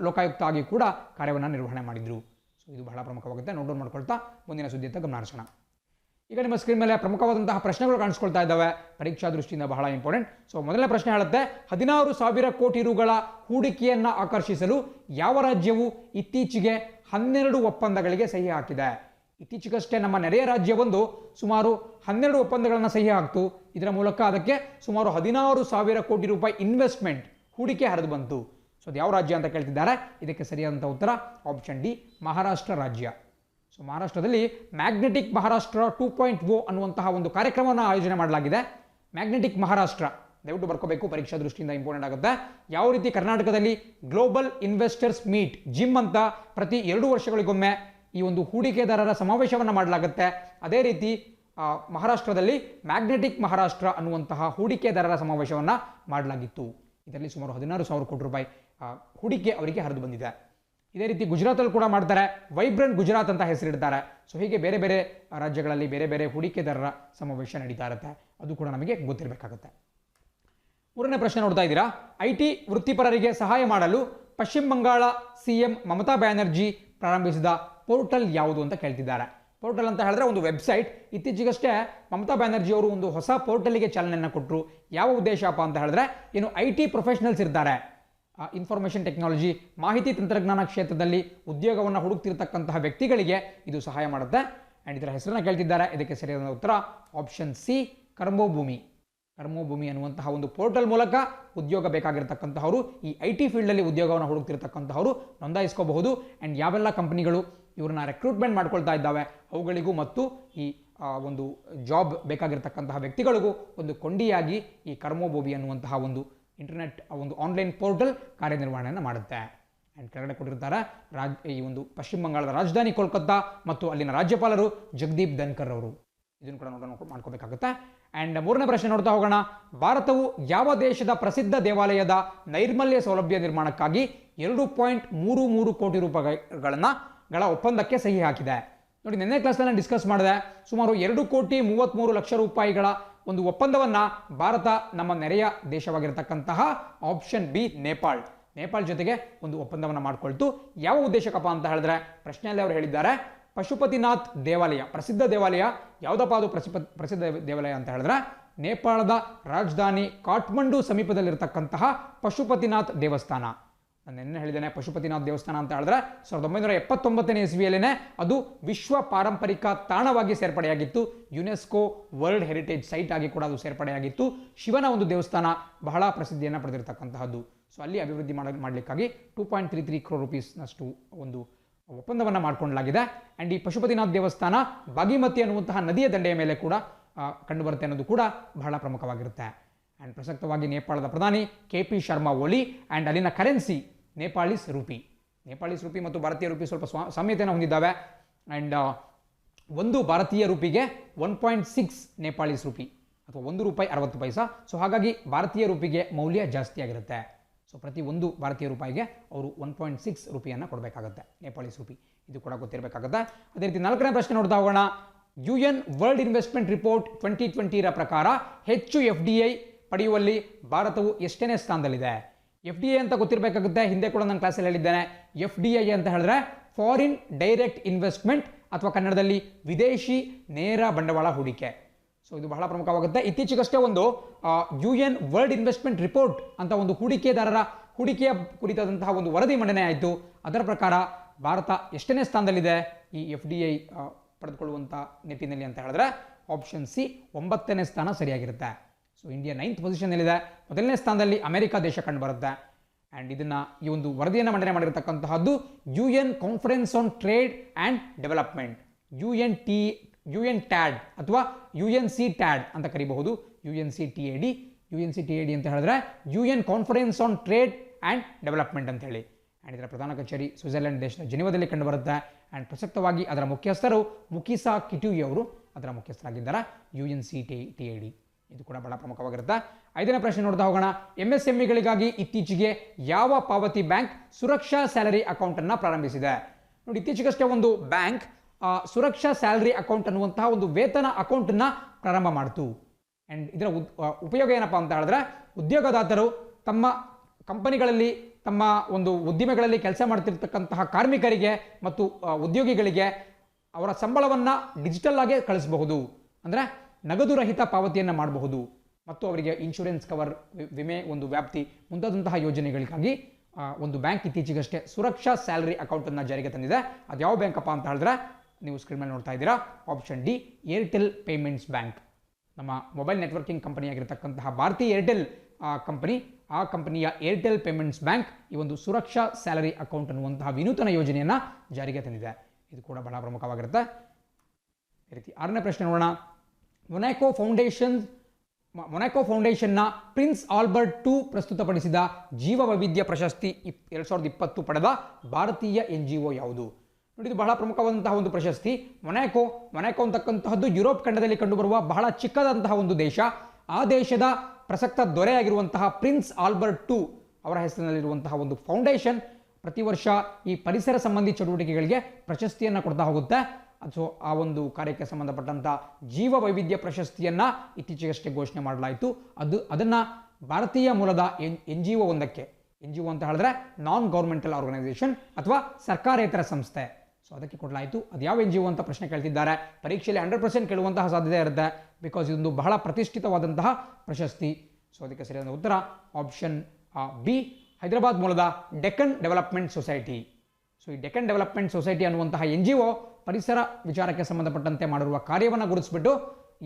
ಲೋಕಾಯುಕ್ತ ಆಗಿ ಕೂಡ ಕಾರ್ಯವನ್ನು ನಿರ್ವಹಣೆ ಮಾಡಿದರು. ಸೊ ಇದು ಬಹಳ ಪ್ರಮುಖವಾಗುತ್ತೆ. ನೋಟ್ ಮಾಡ್ಕೊಳ್ತಾ ಮುಂದಿನ ಸುದ್ದಿ ಅಂತ ಗಮನ ಹರಿಸೋಣ. ಈಗ ನಿಮ್ಮ ಸ್ಕ್ರೀನ್ ಮೇಲೆ ಪ್ರಮುಖವಾದಂತಹ ಪ್ರಶ್ನೆಗಳು ಕಾಣಿಸ್ಕೊಳ್ತಾ ಇದ್ದಾವೆ, ಪರೀಕ್ಷಾ ದೃಷ್ಟಿಯಿಂದ ಬಹಳ ಇಂಪಾರ್ಟೆಂಟ್. ಸೊ ಮೊದಲನೇ ಪ್ರಶ್ನೆ ಹೇಳುತ್ತೆ, 16,000 ಕೋಟಿ ರುಗಳ ಹೂಡಿಕೆಯನ್ನು ಆಕರ್ಷಿಸಲು ಯಾವ ರಾಜ್ಯವು ಇತ್ತೀಚೆಗೆ 12 ಒಪ್ಪಂದಗಳಿಗೆ ಸಹಿ ಹಾಕಿದೆ? ಇತ್ತೀಚೆಗಷ್ಟೇ ನಮ್ಮ ನೆರೆಯ ರಾಜ್ಯವೊಂದು ಸುಮಾರು 12 ಒಪ್ಪಂದಗಳನ್ನು ಸಹಿ ಹಾಕ್ತು. ಇದರ ಮೂಲಕ ಅದಕ್ಕೆ ಸುಮಾರು 16,000 ಕೋಟಿ ರೂಪಾಯಿ ಇನ್ವೆಸ್ಟ್ಮೆಂಟ್, ಹೂಡಿಕೆ ಹರಿದು ಬಂತು. ಸೊ ಅದು ಯಾವ ರಾಜ್ಯ ಅಂತ ಕೇಳ್ತಿದ್ದಾರೆ. ಇದಕ್ಕೆ ಸರಿಯಾದಂಥ ಉತ್ತರ ಆಪ್ಷನ್ ಡಿ, ಮಹಾರಾಷ್ಟ್ರ ರಾಜ್ಯ. ಸೊ ಮಹಾರಾಷ್ಟ್ರದಲ್ಲಿ ಮ್ಯಾಗ್ನೆಟಿಕ್ ಮಹಾರಾಷ್ಟ್ರ 2.0 ಅನ್ನುವಂತಹ ಒಂದು ಕಾರ್ಯಕ್ರಮವನ್ನು ಆಯೋಜನೆ ಮಾಡಲಾಗಿದೆ. ಮ್ಯಾಗ್ನೆಟಿಕ್ ಮಹಾರಾಷ್ಟ್ರ ದಯವಿಟ್ಟು ಬರ್ಕೋಬೇಕು, ಪರೀಕ್ಷಾ ದೃಷ್ಟಿಯಿಂದ ಇಂಪಾರ್ಟೆಂಟ್ ಆಗುತ್ತೆ. ಯಾವ ರೀತಿ ಕರ್ನಾಟಕದಲ್ಲಿ ಗ್ಲೋಬಲ್ ಇನ್ವೆಸ್ಟರ್ಸ್ ಮೀಟ್, ಜಿಮ್ ಅಂತ ಪ್ರತಿ 2 ವರ್ಷಗಳಿಗೊಮ್ಮೆ ಈ ಒಂದು ಹೂಡಿಕೆದಾರರ ಸಮಾವೇಶವನ್ನು ಮಾಡಲಾಗುತ್ತೆ, ಅದೇ ರೀತಿ ಮಹಾರಾಷ್ಟ್ರದಲ್ಲಿ ಮ್ಯಾಗ್ನೆಟಿಕ್ ಮಹಾರಾಷ್ಟ್ರ ಅನ್ನುವಂತಹ ಹೂಡಿಕೆದಾರರ ಸಮಾವೇಶವನ್ನು ಮಾಡಲಾಗಿತ್ತು. ಇದರಲ್ಲಿ ಸುಮಾರು 16,000 ಕೋಟಿ ರೂಪಾಯಿ ಹೂಡಿಕೆ ಅವರಿಗೆ ಹರಿದು ಬಂದಿದೆ. ಇದೇ ರೀತಿ ಗುಜರಾತಲ್ಲಿ ಕೂಡ ಮಾಡ್ತಾರೆ, ವೈಬ್ರೆಂಟ್ ಗುಜರಾತ್ ಅಂತ ಹೆಸರಿಡ್ತಾರೆ. ಸೊ ಹೀಗೆ ಬೇರೆ ಬೇರೆ ರಾಜ್ಯಗಳಲ್ಲಿ ಬೇರೆ ಬೇರೆ ಹೂಡಿಕೆದಾರರ ಸಮಾವೇಶ ನಡೀತಾ ಇರುತ್ತೆ, ಅದು ಕೂಡ ನಮಗೆ ಗೊತ್ತಿರಬೇಕಾಗುತ್ತೆ. ಮೂರನೇ ಪ್ರಶ್ನೆ ನೋಡ್ತಾ ಇದ್ದೀರಾ, IT ವೃತ್ತಿಪರರಿಗೆ ಸಹಾಯ ಮಾಡಲು ಪಶ್ಚಿಮ ಬಂಗಾಳ CM ಮಮತಾ ಬ್ಯಾನರ್ಜಿ ಪ್ರಾರಂಭಿಸಿದ ಪೋರ್ಟಲ್ ಯಾವುದು ಅಂತ ಕೇಳ್ತಿದ್ದಾರೆ. ಪೋರ್ಟಲ್ ಅಂತ ಹೇಳಿದ್ರೆ ಒಂದು ವೆಬ್ಸೈಟ್. ಇತ್ತೀಚೆಗಷ್ಟೇ ಮಮತಾ ಬ್ಯಾನರ್ಜಿ ಅವರು ಒಂದು ಹೊಸ ಪೋರ್ಟಲ್ಗೆ ಚಾಲನೆಯನ್ನು ಕೊಟ್ಟರು. ಯಾವ ಉದ್ದೇಶಪ್ಪ ಅಂತ ಹೇಳಿದ್ರೆ, ಏನು IT ಪ್ರೊಫೆಷನಲ್ಸ್ ಇರ್ತಾರೆ, ಇನ್ಫಾರ್ಮೇಷನ್ ಟೆಕ್ನಾಲಜಿ, ಮಾಹಿತಿ ತಂತ್ರಜ್ಞಾನ ಕ್ಷೇತ್ರದಲ್ಲಿ ಉದ್ಯೋಗವನ್ನು ಹುಡುಕ್ತಿರ್ತಕ್ಕಂತಹ ವ್ಯಕ್ತಿಗಳಿಗೆ ಇದು ಸಹಾಯ ಮಾಡುತ್ತೆ. ಆ್ಯಂಡ್ ಇದರ ಹೆಸರನ್ನು ಕೇಳ್ತಿದ್ದಾರೆ. ಇದಕ್ಕೆ ಸರಿಯಾದ ಉತ್ತರ ಆಪ್ಷನ್ ಸಿ, ಕರ್ಮಭೂಮಿ. ಕರ್ಮಭೂಮಿ ಅನ್ನುವಂತಹ ಒಂದು ಪೋರ್ಟಲ್ ಮೂಲಕ ಉದ್ಯೋಗ ಬೇಕಾಗಿರ್ತಕ್ಕಂತಹವರು, ಈ IT ಫೀಲ್ಡಲ್ಲಿ ಉದ್ಯೋಗವನ್ನು ಹುಡುಕ್ತಿರ್ತಕ್ಕಂತಹವರು ನೋಂದಾಯಿಸ್ಕೋಬಹುದು. ಆ್ಯಂಡ್ ಯಾವೆಲ್ಲ ಕಂಪನಿಗಳು ಇವ್ರನ್ನ ರೆಕ್ರೂಟ್ಮೆಂಟ್ ಮಾಡ್ಕೊಳ್ತಾ ಇದ್ದಾವೆ ಅವುಗಳಿಗೂ ಮತ್ತು ಈ ಒಂದು ಜಾಬ್ ಬೇಕಾಗಿರ್ತಕ್ಕಂತಹ ವ್ಯಕ್ತಿಗಳಿಗೂ ಒಂದು ಕೊಂಡಿಯಾಗಿ ಈ ಕರ್ಮಭೂಮಿ ಅನ್ನುವಂತಹ ಒಂದು ಇಂಟರ್ನೆಟ್ ಒಂದು ಆನ್ಲೈನ್ ಪೋರ್ಟಲ್ ಕಾರ್ಯನಿರ್ವಹಣೆಯನ್ನು ಮಾಡುತ್ತೆ. ಆ್ಯಂಡ್ ಕೆಳಗಡೆ ಕೊಟ್ಟಿರ್ತಾರೆ ಈ ಒಂದು ಪಶ್ಚಿಮ ಬಂಗಾಳದ ರಾಜಧಾನಿ ಕೋಲ್ಕತ್ತಾ ಮತ್ತು ಅಲ್ಲಿನ ರಾಜ್ಯಪಾಲರು ಜಗದೀಪ್ ಧನ್ಕರ್ ಅವರು. ಇದನ್ನು ಕೂಡ ಮಾಡ್ಕೋಬೇಕಾಗುತ್ತೆ. ಆ್ಯಂಡ್ ಮೂರನೇ ಪ್ರಶ್ನೆ ನೋಡ್ತಾ ಹೋಗೋಣ. ಭಾರತವು ಯಾವ ದೇಶದ ಪ್ರಸಿದ್ಧ ದೇವಾಲಯದ ನೈರ್ಮಲ್ಯ ಸೌಲಭ್ಯ ನಿರ್ಮಾಣಕ್ಕಾಗಿ 2.33 ಕೋಟಿ ರೂಪಾಯಿಗಳ ಒಪ್ಪಂದಕ್ಕೆ ಸಹಿ ಹಾಕಿದೆ? ನೋಡಿ, ನಿನ್ನೆ ಕ್ಲಾಸ್ನಲ್ಲಿ ಡಿಸ್ಕಸ್ ಮಾಡಿದೆ. ಸುಮಾರು 2.33 ಕೋಟಿ ರೂಪಾಯಿಗಳ ಒಂದು ಒಪ್ಪಂದವನ್ನು ಭಾರತ ನಮ್ಮ ನೆರೆಯ ದೇಶವಾಗಿರತಕ್ಕಂತಹ ಆಪ್ಷನ್ ಬಿ ನೇಪಾಳ್ ಜೊತೆಗೆ ಒಂದು ಒಪ್ಪಂದವನ್ನು ಮಾಡಿಕೊಳ್ತು. ಯಾವ ಉದ್ದೇಶಕ್ಕಪ್ಪ ಅಂತ ಹೇಳಿದ್ರೆ, ಪ್ರಶ್ನೆಯಲ್ಲಿ ಅವರು ಹೇಳಿದ್ದಾರೆ ಪಶುಪತಿನಾಥ್ ದೇವಾಲಯ, ಪ್ರಸಿದ್ಧ ದೇವಾಲಯ ಯಾವುದಪ್ಪ ಅದು ಪ್ರಸಿದ್ಧ ದೇವಾಲಯ ಅಂತ ಹೇಳಿದ್ರೆ ನೇಪಾಳದ ರಾಜಧಾನಿ ಕಾಠ್ಮಂಡು ಸಮೀಪದಲ್ಲಿರತಕ್ಕಂತಹ ಪಶುಪತಿನಾಥ್ ದೇವಸ್ಥಾನ. ನಾನು ನಿನ್ನೆ ಹೇಳಿದ್ದೇನೆ ಪಶುಪತಿನಾಥ್ ದೇವಸ್ಥಾನ ಅಂತ ಹೇಳಿದ್ರೆ 1979ನೇ ಇಸ್ವಿಯಲ್ಲೇನೆ ಅದು ವಿಶ್ವ ಪಾರಂಪರಿಕ ತಾಣವಾಗಿ ಸೇರ್ಪಡೆಯಾಗಿತ್ತು. ಯುನೆಸ್ಕೋ ವರ್ಲ್ಡ್ ಹೆರಿಟೇಜ್ ಸೈಟ್ ಆಗಿ ಕೂಡ ಅದು ಸೇರ್ಪಡೆಯಾಗಿತ್ತು. ಶಿವನ ಒಂದು ದೇವಸ್ಥಾನ ಬಹಳ ಪ್ರಸಿದ್ಧಿಯನ್ನು ಪಡೆದಿರತಕ್ಕಂತಹದ್ದು. ಸೊ ಅಲ್ಲಿ ಅಭಿವೃದ್ಧಿ ಮಾಡಲಿಕ್ಕಾಗಿ 2.33 crore ರೂಪೀಸ್ನಷ್ಟು ಒಂದು ಒಪ್ಪಂದವನ್ನು ಮಾಡಿಕೊಳ್ಳಲಾಗಿದೆ. ಆ್ಯಂಡ್ ಈ ಪಶುಪತಿನಾಥ್ ದೇವಸ್ಥಾನ ಭಾಗೀಮತಿ ಅನ್ನುವಂತಹ ನದಿಯ ದಂಡೆಯ ಮೇಲೆ ಕೂಡ ಕಂಡುಬರುತ್ತೆ ಅನ್ನೋದು ಕೂಡ ಬಹಳ ಪ್ರಮುಖವಾಗಿರುತ್ತೆ. ಆ್ಯಂಡ್ ಪ್ರಸಕ್ತವಾಗಿ ನೇಪಾಳದ ಪ್ರಧಾನಿ KP ಶರ್ಮಾ ಓಲಿ ಆ್ಯಂಡ್ ಅಲ್ಲಿನ ಕರೆನ್ಸಿ ನೇಪಾಳೀಸ್ ರೂಪಿ ಮತ್ತು ಭಾರತೀಯ ರೂಪಿ ಸ್ವಲ್ಪ ಸಾಮ್ಯತೆಯನ್ನು ಹೊಂದಿದ್ದಾವೆ. ಆ್ಯಂಡ್ ಒಂದು ಭಾರತೀಯ ರೂಪಿಗೆ 1.6 ನೇಪಾಳೀಸ್ ರೂಪಿ ಅಥವಾ ₹1.60. ಸೊ ಹಾಗಾಗಿ ಭಾರತೀಯ ರೂಪಿಗೆ ಮೌಲ್ಯ ಜಾಸ್ತಿ ಆಗಿರುತ್ತೆ. ಸೊ ಪ್ರತಿ ಒಂದು ಭಾರತೀಯ ರೂಪಾಯಿಗೆ ಅವರು 1.6 ರೂಪಿಯನ್ನು ಕೊಡಬೇಕಾಗುತ್ತೆ, ನೇಪಾಳೀಸ್ ರೂಪಿ. ಇದು ಕೂಡ ಗೊತ್ತಿರಬೇಕಾಗುತ್ತೆ. ಅದೇ ರೀತಿ 4ನೇ ಪ್ರಶ್ನೆ ನೋಡ್ತಾ ಹೋಗೋಣ. UN ವರ್ಲ್ಡ್ ಇನ್ವೆಸ್ಟ್ಮೆಂಟ್ ರಿಪೋರ್ಟ್ 2020ರ ಪ್ರಕಾರ ಹೆಚ್ಚು FDI ಪಡೆಯುವಲ್ಲಿ ಭಾರತವು ಎಷ್ಟನೇ ಸ್ಥಾನದಲ್ಲಿದೆ? FDI ಅಂತ ಗೊತ್ತಿರಬೇಕಾಗುತ್ತೆ. ಹಿಂದೆ ಕೂಡ ನಾನು ಕ್ಲಾಸಲ್ಲಿ ಹೇಳಿದ್ದೇನೆ. FDI ಅಂತ ಹೇಳಿದ್ರೆ ಫಾರಿನ್ ಡೈರೆಕ್ಟ್ ಇನ್ವೆಸ್ಟ್ಮೆಂಟ್ ಅಥವಾ ಕನ್ನಡದಲ್ಲಿ ವಿದೇಶಿ ನೇರ ಬಂಡವಾಳ ಹೂಡಿಕೆ. ಸೊ ಇದು ಬಹಳ ಪ್ರಮುಖವಾಗುತ್ತೆ. ಇತ್ತೀಚೆಗಷ್ಟೇ ಒಂದು UN ವರ್ಲ್ಡ್ ಇನ್ವೆಸ್ಟ್ಮೆಂಟ್ ರಿಪೋರ್ಟ್ ಅಂತ ಒಂದು ಹೂಡಿಕೆಯ ಕುರಿತಾದಂತಹ ಒಂದು ವರದಿ ಮಂಡನೆ ಆಯಿತು. ಅದರ ಪ್ರಕಾರ ಭಾರತ ಎಷ್ಟನೇ ಸ್ಥಾನದಲ್ಲಿದೆ ಈ FDI ಪಡೆದುಕೊಳ್ಳುವಂಥ ನಿಟ್ಟಿನಲ್ಲಿ ಅಂತ ಹೇಳಿದ್ರೆ ಆಪ್ಷನ್ ಸಿ 9ನೇ ಸ್ಥಾನ ಸರಿಯಾಗಿರುತ್ತೆ. So India 9th ಪೊಸಿಷನ್ನಲ್ಲಿದೆ. ಮೊದಲನೇ ಸ್ಥಾನದಲ್ಲಿ ಅಮೆರಿಕ ದೇಶ ಕಂಡು ಬರುತ್ತೆ. ಆ್ಯಂಡ್ ಇದನ್ನು ಈ ಒಂದು ವರದಿಯನ್ನು ಮಂಡನೆ ಮಾಡಿರತಕ್ಕಂತಹದ್ದು UN conference on trade and development, UNTAD ಅಥವಾ UNCTAD ಅಂತ ಕರೀಬಹುದು. UNCTAD ಅಂತ ಹೇಳಿದ್ರೆ UN conference on trade and development ಅಂತ ಹೇಳಿ. ಆ್ಯಂಡ್ ಇದರ ಪ್ರಧಾನ ಕಚೇರಿ ಸ್ವಿಟ್ಜರ್ಲೆಂಡ್ ದೇಶದ ಜಿನಿವಾದಲ್ಲಿ ಕಂಡು ಬರುತ್ತೆ. ಆ್ಯಂಡ್ ಪ್ರಸಕ್ತವಾಗಿ ಅದರ ಮುಖ್ಯಸ್ಥರು ಮುಕಿಸಾ ಕಿಟ್ಯೂಯಿ ಅವರು ಅದರ ಮುಖ್ಯಸ್ಥರಾಗಿದ್ದಾರೆ. UNCTAD ಇದು ಕೂಡ ಬಹಳ ಪ್ರಮುಖವಾಗಿರುತ್ತೆ. 5ನೇ ಪ್ರಶ್ನೆ ನೋಡ್ತಾ ಹೋಗೋಣ. MSMEಗಳಿಗಾಗಿ ಇತ್ತೀಚೆಗೆ ಯಾವ ಪಾವತಿ ಬ್ಯಾಂಕ್ ಸುರಕ್ಷಾ ಸ್ಯಾಲರಿ ಅಕೌಂಟನ್ನು ಪ್ರಾರಂಭಿಸಿದೆ? ನೋಡಿ, ಇತ್ತೀಚೆಗಷ್ಟೇ ಒಂದು ಬ್ಯಾಂಕ್ ಸುರಕ್ಷಾ ಸ್ಯಾಲರಿ ಅಕೌಂಟ್ ಅನ್ನುವಂತಹ ಒಂದು ವೇತನ ಅಕೌಂಟನ್ನು ಪ್ರಾರಂಭ ಮಾಡಿತು. ಆ್ಯಂಡ್ ಇದರ ಉಪಯೋಗ ಏನಪ್ಪ ಅಂತ ಹೇಳಿದ್ರೆ, ಉದ್ಯೋಗದಾತರು ತಮ್ಮ ಕಂಪನಿಗಳಲ್ಲಿ ತಮ್ಮ ಒಂದು ಉದ್ದಿಮೆಗಳಲ್ಲಿ ಕೆಲಸ ಮಾಡ್ತಿರ್ತಕ್ಕಂತಹ ಕಾರ್ಮಿಕರಿಗೆ ಮತ್ತು ಉದ್ಯೋಗಿಗಳಿಗೆ ಅವರ ಸಂಬಳವನ್ನು ಡಿಜಿಟಲ್ ಆಗಿ ಕಳಿಸಬಹುದು. ಅಂದರೆ ನಗದು ರಹಿತ ಪಾವತಿಯನ್ನು ಮಾಡಬಹುದು. ಮತ್ತು ಅವರಿಗೆ ಇನ್ಶೂರೆನ್ಸ್ ಕವರ್, ವಿಮೆ ಒಂದು ವ್ಯಾಪ್ತಿ ಮುಂತಾದಂತಹ ಯೋಜನೆಗಳಿಗಾಗಿ ಒಂದು ಬ್ಯಾಂಕ್ ಇತ್ತೀಚೆಗಷ್ಟೇ ಸುರಕ್ಷಾ ಸ್ಯಾಲರಿ ಅಕೌಂಟನ್ನು ಜಾರಿಗೆ ತಂದಿದೆ. ಅದು ಯಾವ ಬ್ಯಾಂಕಪ್ಪ ಅಂತ ಹೇಳಿದ್ರೆ ನೀವು ಸ್ಕ್ರೀನ್ ಮೇಲೆ ನೋಡ್ತಾ ಇದ್ದೀರಾ, option D Airtel payments bank. ನಮ್ಮ ಮೊಬೈಲ್ ನೆಟ್ವರ್ಕಿಂಗ್ ಕಂಪನಿಯಾಗಿರ್ತಕ್ಕಂತಹ ಭಾರತೀಯ ಏರ್ಟೆಲ್ ಕಂಪನಿ, ಆ ಕಂಪನಿಯ ಏರ್ಟೆಲ್ ಪೇಮೆಂಟ್ಸ್ ಬ್ಯಾಂಕ್ ಈ ಒಂದು ಸುರಕ್ಷಾ ಸ್ಯಾಲರಿ ಅಕೌಂಟ್ ಅನ್ನುವಂತಹ ವಿನೂತನ ಯೋಜನೆಯನ್ನು ಜಾರಿಗೆ ತಂದಿದೆ. ಇದು ಕೂಡ ಬಹಳ ಪ್ರಮುಖವಾಗಿರುತ್ತೆ. ಈ ರೀತಿ 6ನೇ ಪ್ರಶ್ನೆ ನೋಡೋಣ. ಮೊನಾಕೋ ಫೌಂಡೇಶನ್ನ ಪ್ರಿನ್ಸ್ ಆಲ್ಬರ್ಟ್ II ಪ್ರಸ್ತುತಪಡಿಸಿದ ಜೀವ ವೈವಿಧ್ಯ ಪ್ರಶಸ್ತಿ 2020 ಪಡೆದ ಭಾರತೀಯ NGO ಯಾವುದು? ನೋಡಿ, ಇದು ಬಹಳ ಪ್ರಮುಖವಾದಂತಹ ಒಂದು ಪ್ರಶಸ್ತಿ. ಮೊನಾಕೋ ಅಂತಕ್ಕಂತಹದ್ದು ಯುರೋಪ್ ಖಂಡದಲ್ಲಿ ಕಂಡುಬರುವ ಬಹಳ ಚಿಕ್ಕದಂತಹ ಒಂದು ದೇಶ. ಆ ದೇಶದ ಪ್ರಸಕ್ತ ದೊರೆಯಾಗಿರುವಂತಹ ಪ್ರಿನ್ಸ್ ಆಲ್ಬರ್ಟ್ II ಅವರ ಹೆಸರಿನಲ್ಲಿರುವಂತಹ ಒಂದು ಫೌಂಡೇಶನ್ ಪ್ರತಿ ವರ್ಷ ಈ ಪರಿಸರ ಸಂಬಂಧಿ ಚಟುವಟಿಕೆಗಳಿಗೆ ಪ್ರಶಸ್ತಿಯನ್ನು ಕೊಡ್ತಾ ಹೋಗುತ್ತೆ. ಸೊ ಆ ಒಂದು ಕಾರ್ಯಕ್ಕೆ ಸಂಬಂಧಪಟ್ಟಂಥ ಜೀವ ವೈವಿಧ್ಯ ಪ್ರಶಸ್ತಿಯನ್ನು ಇತ್ತೀಚೆಗಷ್ಟೇ ಘೋಷಣೆ ಮಾಡಲಾಯಿತು. ಅದನ್ನು ಭಾರತೀಯ ಮೂಲದ NGO ಒಂದಕ್ಕೆ, NGO ಅಂತ ಹೇಳಿದ್ರೆ ನಾನ್ ಗೌರ್ಮೆಂಟಲ್ ಆರ್ಗನೈಸೇಷನ್ ಅಥವಾ ಸರ್ಕಾರೇತರ ಸಂಸ್ಥೆ, ಸೊ ಅದಕ್ಕೆ ಕೊಡಲಾಯಿತು. ಅದು ಯಾವ NGO ಅಂತ ಪ್ರಶ್ನೆ ಕೇಳ್ತಿದ್ದಾರೆ. ಪರೀಕ್ಷೆಯಲ್ಲಿ 100% ಕೇಳುವಂತಹ ಸಾಧ್ಯತೆ ಇರುತ್ತೆ. ಬಿಕಾಸ್ ಇದೊಂದು ಬಹಳ ಪ್ರತಿಷ್ಠಿತವಾದಂತಹ ಪ್ರಶಸ್ತಿ. ಸೊ ಅದಕ್ಕೆ ಸರಿಯಾದ ಉತ್ತರ ಆಪ್ಷನ್ ಬಿ, ಹೈದರಾಬಾದ್ ಮೂಲದ ಡೆಕ್ಕನ್ ಡೆವಲಪ್ಮೆಂಟ್ ಸೊಸೈಟಿ. ಸೊ ಈ ಡೆಕ್ಕನ್ ಡೆವಲಪ್ಮೆಂಟ್ ಸೊಸೈಟಿ ಅನ್ನುವಂತಹ NGO ಪರಿಸರ ವಿಚಾರಕ್ಕೆ ಸಂಬಂಧಪಟ್ಟಂತೆ ಮಾಡಿರುವ ಕಾರ್ಯವನ್ನು ಗುರುತಿಸಿಬಿಟ್ಟು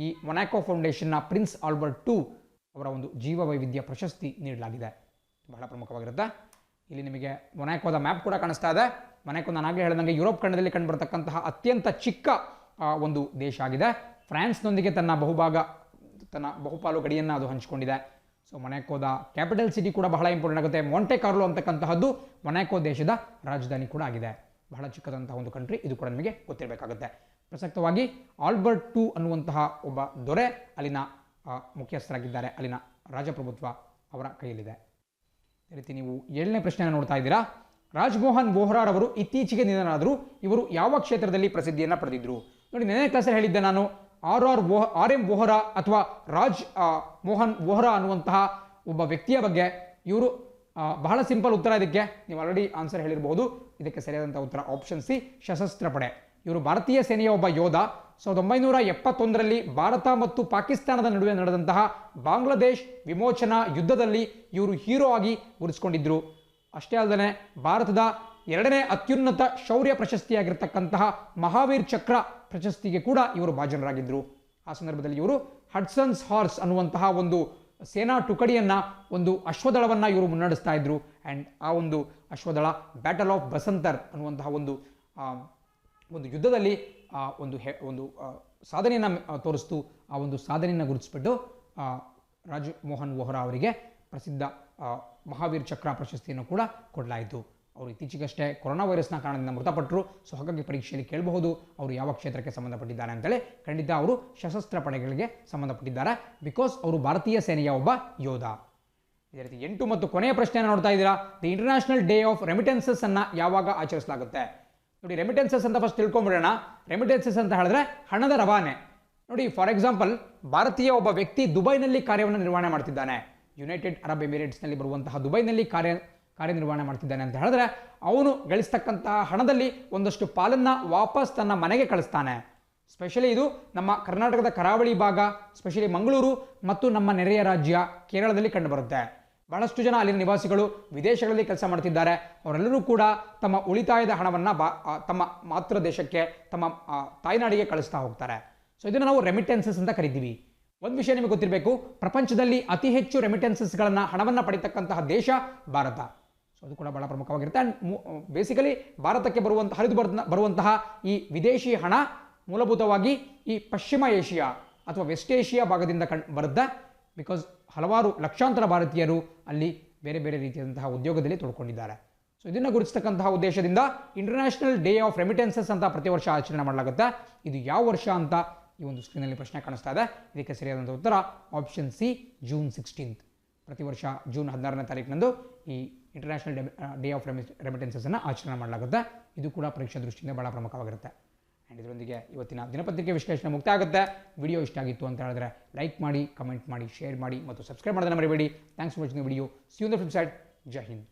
ಈ ಮೊನಾಕೋ ಫೌಂಡೇಶನ್ನ ಪ್ರಿನ್ಸ್ ಆಲ್ಬರ್ಟ್ II ಅವರ ಒಂದು ಜೀವ ವೈವಿಧ್ಯ ಪ್ರಶಸ್ತಿ ನೀಡಲಾಗಿದೆ. ಬಹಳ ಪ್ರಮುಖವಾಗಿರುತ್ತೆ. ಇಲ್ಲಿ ನಿಮಗೆ ಮೊನಾಕೋದ ಮ್ಯಾಪ್ ಕೂಡ ಕಾಣಿಸ್ತಾ ಇದೆ. ಮೊನಾಕೋ ನಾನು ಆಗಲೇ ಹೇಳಿದಂಗೆ ಯುರೋಪ್ ಖಂಡದಲ್ಲಿ ಕಂಡುಬರತಕ್ಕಂತಹ ಅತ್ಯಂತ ಚಿಕ್ಕ ಒಂದು ದೇಶ ಆಗಿದೆ. ಫ್ರಾನ್ಸ್ನೊಂದಿಗೆ ತನ್ನ ಬಹುಪಾಲು ಗಡಿಯನ್ನು ಅದು ಹಂಚಿಕೊಂಡಿದೆ. ಸೊ ಮೊನಾಕೋದ ಕ್ಯಾಪಿಟಲ್ ಸಿಟಿ ಕೂಡ ಬಹಳ ಇಂಪಾರ್ಟೆಂಟ್ ಆಗುತ್ತೆ. ಮಾಂಟೆ ಕಾರ್ಲೋ ಅಂತಕ್ಕಂತಹದ್ದು ಮೊನಾಕೋ ದೇಶದ ರಾಜಧಾನಿ ಕೂಡ ಆಗಿದೆ. ಬಹಳ ಚಿಕ್ಕದಂತಹ ಒಂದು ಕಂಟ್ರಿ, ಇದು ಕೂಡ ನಿಮಗೆ ಗೊತ್ತಿರಬೇಕಾಗುತ್ತೆ. ಪ್ರಸಕ್ತವಾಗಿ ಆಲ್ಬರ್ಟ್ II ಅನ್ನುವಂತಹ ಒಬ್ಬ ದೊರೆ ಅಲ್ಲಿನ ಮುಖ್ಯಸ್ಥರಾಗಿದ್ದಾರೆ. ಅಲ್ಲಿನ ರಾಜಪ್ರಭುತ್ವ ಅವರ ಕೈಯಲ್ಲಿದೆ. ಅದೇ ರೀತಿ ನೀವು 7ನೇ ಪ್ರಶ್ನೆಯನ್ನು ನೋಡ್ತಾ ಇದ್ದೀರಾ. ರಾಜ್ಮೋಹನ್ ವೋಹ್ರಾರವರು ಇತ್ತೀಚೆಗೆ ನಿಧನರಾದರು. ಇವರು ಯಾವ ಕ್ಷೇತ್ರದಲ್ಲಿ ಪ್ರಸಿದ್ಧಿಯನ್ನು ಪಡೆದಿದ್ದರು? ನೋಡಿ, ನೆನ್ನೆ ಕ್ಲಾಸಲ್ಲಿ ಹೇಳಿದ್ದೆ ನಾನು, ಆರ್ ಎಂ ವೋಹ್ರಾ ಅಥವಾ ರಾಜ್ ಮೋಹನ್ ವೋಹ್ರಾ ಅನ್ನುವಂತಹ ಒಬ್ಬ ವ್ಯಕ್ತಿಯ ಬಗ್ಗೆ. ಇವರು ಬಹಳ ಸಿಂಪಲ್ ಉತ್ತರ. ಇದಕ್ಕೆ ನೀವು ಆಲ್ರೆಡಿ ಆನ್ಸರ್ ಹೇಳಿರಬಹುದು. ಇದಕ್ಕೆ ಸರಿಯಾದಂಥ ಉತ್ತರ ಆಪ್ಷನ್ ಸಿ, ಸಶಸ್ತ್ರ ಪಡೆ. ಇವರು ಭಾರತೀಯ ಸೇನೆಯ ಒಬ್ಬ ಯೋಧ. 1971ರಲ್ಲಿ ಭಾರತ ಮತ್ತು ಪಾಕಿಸ್ತಾನದ ನಡುವೆ ನಡೆದಂತಹ ಬಾಂಗ್ಲಾದೇಶ್ ವಿಮೋಚನಾ ಯುದ್ಧದಲ್ಲಿ ಇವರು ಹೀರೋ ಆಗಿ ಗುರುತಿಸಿಕೊಂಡಿದ್ದರು. ಅಷ್ಟೇ ಅಲ್ಲದೆ ಭಾರತದ 2ನೇ ಅತ್ಯುನ್ನತ ಶೌರ್ಯ ಪ್ರಶಸ್ತಿಯಾಗಿರ್ತಕ್ಕಂತಹ ಮಹಾವೀರ್ ಚಕ್ರ ಪ್ರಶಸ್ತಿಗೆ ಕೂಡ ಇವರು ಭಾಜನರಾಗಿದ್ದರು. ಆ ಸಂದರ್ಭದಲ್ಲಿ ಇವರು ಹಡ್ಸನ್ಸ್ ಹಾರ್ಸ್ ಅನ್ನುವಂತಹ ಒಂದು ಸೇನಾ ಟುಕಡಿಯನ್ನು, ಒಂದು ಅಶ್ವದಳವನ್ನು ಇವರು ಮುನ್ನಡೆಸ್ತಾ ಇದ್ರು. ಆ್ಯಂಡ್ ಆ ಒಂದು ಅಶ್ವದಳ ಬ್ಯಾಟಲ್ ಆಫ್ ಬಸಂತರ್ ಅನ್ನುವಂತಹ ಒಂದು ಯುದ್ಧದಲ್ಲಿ ಒಂದು ಸಾಧನೆಯನ್ನು ತೋರಿಸ್ತು. ಆ ಒಂದು ಸಾಧನೆಯನ್ನು ಗುರುತಿಸ್ಬಿಟ್ಟು ರಾಜ್ ಮೋಹನ್ ವೋಹ್ರಾ ಅವರಿಗೆ ಪ್ರಸಿದ್ಧ ಮಹಾವೀರ್ ಚಕ್ರ ಪ್ರಶಸ್ತಿಯನ್ನು ಕೂಡ ಕೊಡಲಾಯಿತು. ಅವರು ಇತ್ತೀಚೆಗಷ್ಟೇ ಕೊರೋನಾ ವೈರಸ್ನ ಕಾರಣದಿಂದ ಮೃತಪಟ್ಟರು. ಸೊ ಹಾಗಾಗಿ ಪರೀಕ್ಷೆಯಲ್ಲಿ ಕೇಳಬಹುದು ಅವರು ಯಾವ ಕ್ಷೇತ್ರಕ್ಕೆ ಸಂಬಂಧಪಟ್ಟಿದ್ದಾರೆ ಅಂತೇಳಿ. ಖಂಡಿತ ಅವರು ಸಶಸ್ತ್ರ ಪಡೆಗಳಿಗೆ ಸಂಬಂಧಪಟ್ಟಿದ್ದಾರೆ, ಬಿಕಾಸ್ ಅವರು ಭಾರತೀಯ ಸೇನೆಯ ಒಬ್ಬ ಯೋಧ. ಇದೇ ರೀತಿ 8 ಮತ್ತು ಕೊನೆಯ ಪ್ರಶ್ನೆಯನ್ನು ನೋಡ್ತಾ ಇದ್ದೀರಾ. The international day of remittances ಅನ್ನು ಯಾವಾಗ ಆಚರಿಸಲಾಗುತ್ತೆ? ನೋಡಿ, ರೆಮಿಟೆನ್ಸಸ್ ಅಂತ ಫಸ್ಟ್ ತಿಳ್ಕೊಂಬಿಡೋಣ. ರೆಮಿಟೆನ್ಸಸ್ ಅಂತ ಹೇಳಿದ್ರೆ ಹಣದ ರವಾನೆ. ನೋಡಿ, ಫಾರ್ ಎಕ್ಸಾಂಪಲ್, ಭಾರತೀಯ ಒಬ್ಬ ವ್ಯಕ್ತಿ ದುಬೈನಲ್ಲಿ ಕಾರ್ಯವನ್ನು ನಿರ್ವಹಣೆ ಮಾಡ್ತಿದ್ದಾನೆ. ಯುನೈಟೆಡ್ ಅರಬ್ ಎಮಿರೇಟ್ಸ್ನಲ್ಲಿ ಬರುವಂತಹ ದುಬೈನಲ್ಲಿ ಕಾರ್ಯನಿರ್ವಹಣೆ ಮಾಡ್ತಿದ್ದಾನೆ ಅಂತ ಹೇಳಿದ್ರೆ ಅವನು ಗಳಿಸ್ತಕ್ಕಂತಹ ಹಣದಲ್ಲಿ ಒಂದಷ್ಟು ಪಾಲನ್ನು ವಾಪಸ್ ತನ್ನ ಮನೆಗೆ ಕಳಿಸ್ತಾನೆ. ಸ್ಪೆಷಲಿ ಇದು ನಮ್ಮ ಕರ್ನಾಟಕದ ಕರಾವಳಿ ಭಾಗ, ಸ್ಪೆಷಲಿ ಮಂಗಳೂರು ಮತ್ತು ನಮ್ಮ ನೆರೆಯ ರಾಜ್ಯ ಕೇರಳದಲ್ಲಿ ಕಂಡುಬರುತ್ತೆ. ಬಹಳಷ್ಟು ಜನ ಅಲ್ಲಿನ ನಿವಾಸಿಗಳು ವಿದೇಶಗಳಲ್ಲಿ ಕೆಲಸ ಮಾಡ್ತಿದ್ದಾರೆ. ಅವರೆಲ್ಲರೂ ಕೂಡ ತಮ್ಮ ಉಳಿತಾಯದ ಹಣವನ್ನು ತಮ್ಮ ಮಾತೃ ದೇಶಕ್ಕೆ, ತಮ್ಮ ತಾಯ್ನಾಡಿಗೆ ಕಳಿಸ್ತಾ ಹೋಗ್ತಾರೆ. ಸೊ ಇದನ್ನು ನಾವು ರೆಮಿಟೆನ್ಸಸ್ ಅಂತ ಕರಿತೀವಿ. ಒಂದು ವಿಷಯ ನಿಮಗೆ ಗೊತ್ತಿರಬೇಕು, ಪ್ರಪಂಚದಲ್ಲಿ ಅತಿ ಹೆಚ್ಚು ರೆಮಿಟೆನ್ಸಸ್ಗಳನ್ನು ಹಣವನ್ನು ಪಡಿತಕ್ಕಂತಹ ದೇಶ ಭಾರತ. ಸೊ ಅದು ಕೂಡ ಬಹಳ ಪ್ರಮುಖವಾಗಿರುತ್ತೆ. ಆ್ಯಂಡ್ ಬೇಸಿಕಲಿ ಭಾರತಕ್ಕೆ ಬರುವಂತಹ ಈ ವಿದೇಶಿ ಹಣ ಮೂಲಭೂತವಾಗಿ ಈ ಪಶ್ಚಿಮ ಏಷ್ಯಾ ಅಥವಾ ವೆಸ್ಟ್ ಏಷ್ಯಾ ಭಾಗದಿಂದ ಬರುತ್ತೆ. ಬಿಕಾಸ್ ಹಲವಾರು ಲಕ್ಷಾಂತರ ಭಾರತೀಯರು ಅಲ್ಲಿ ಬೇರೆ ಬೇರೆ ರೀತಿಯಾದಂತಹ ಉದ್ಯೋಗದಲ್ಲಿ ತೊಡ್ಕೊಂಡಿದ್ದಾರೆ. ಸೊ ಇದನ್ನು ಗುರುತಿಸ್ತಕ್ಕಂತಹ ಉದ್ದೇಶದಿಂದ ಇಂಟರ್ನ್ಯಾಷನಲ್ ಡೇ ಆಫ್ ರೆಮಿಟೆನ್ಸಸ್ ಅಂತ ಪ್ರತಿ ವರ್ಷ ಆಚರಣೆ ಮಾಡಲಾಗುತ್ತೆ. ಇದು ಯಾವ ವರ್ಷ ಅಂತ ಈ ಒಂದು ಸ್ಕ್ರೀನಲ್ಲಿ ಪ್ರಶ್ನೆ ಕಾಣಿಸ್ತಾ ಇದೆ. ಇದಕ್ಕೆ ಸರಿಯಾದಂಥ ಉತ್ತರ ಆಪ್ಷನ್ ಸಿ, ಜೂನ್ 16. ಪ್ರತಿ ವರ್ಷ ಜೂನ್ 16ನೇ ತಾರೀಕಿನಂದು ಈ ಇಂಟರ್ನ್ಯಾಷನಲ್ ಡೇ ಆಫ್ ರೆಮಿಟೆನ್ಸಸ್ಸನ್ನು ಆಚರಣೆ ಮಾಡಲಾಗುತ್ತೆ. ಇದು ಕೂಡ ಪರೀಕ್ಷಾ ದೃಷ್ಟಿಯಿಂದ ಬಹಳ ಪ್ರಮುಖವಾಗಿರುತ್ತೆ. ಆ್ಯಂಡ್ ಇದರೊಂದಿಗೆ ಇವತ್ತಿನ ದಿನಪತ್ರಿಕೆ ವಿಶ್ಲೇಷಣೆ ಮುಕ್ತಾಯ ಆಗುತ್ತೆ. ವಿಡಿಯೋ ಇಷ್ಟ ಆಗಿತ್ತು ಅಂತ ಹೇಳಿದ್ರೆ ಲೈಕ್ ಮಾಡಿ, ಕಮೆಂಟ್ ಮಾಡಿ, ಶೇರ್ ಮಾಡಿ ಮತ್ತು ಸಬ್ಸ್ಕ್ರೈಬ್ ಮಾಡೋದನ್ನು ಮರಿಬೇಡಿ. Thanks for watching the video. See you on the flip side. Jai Hind.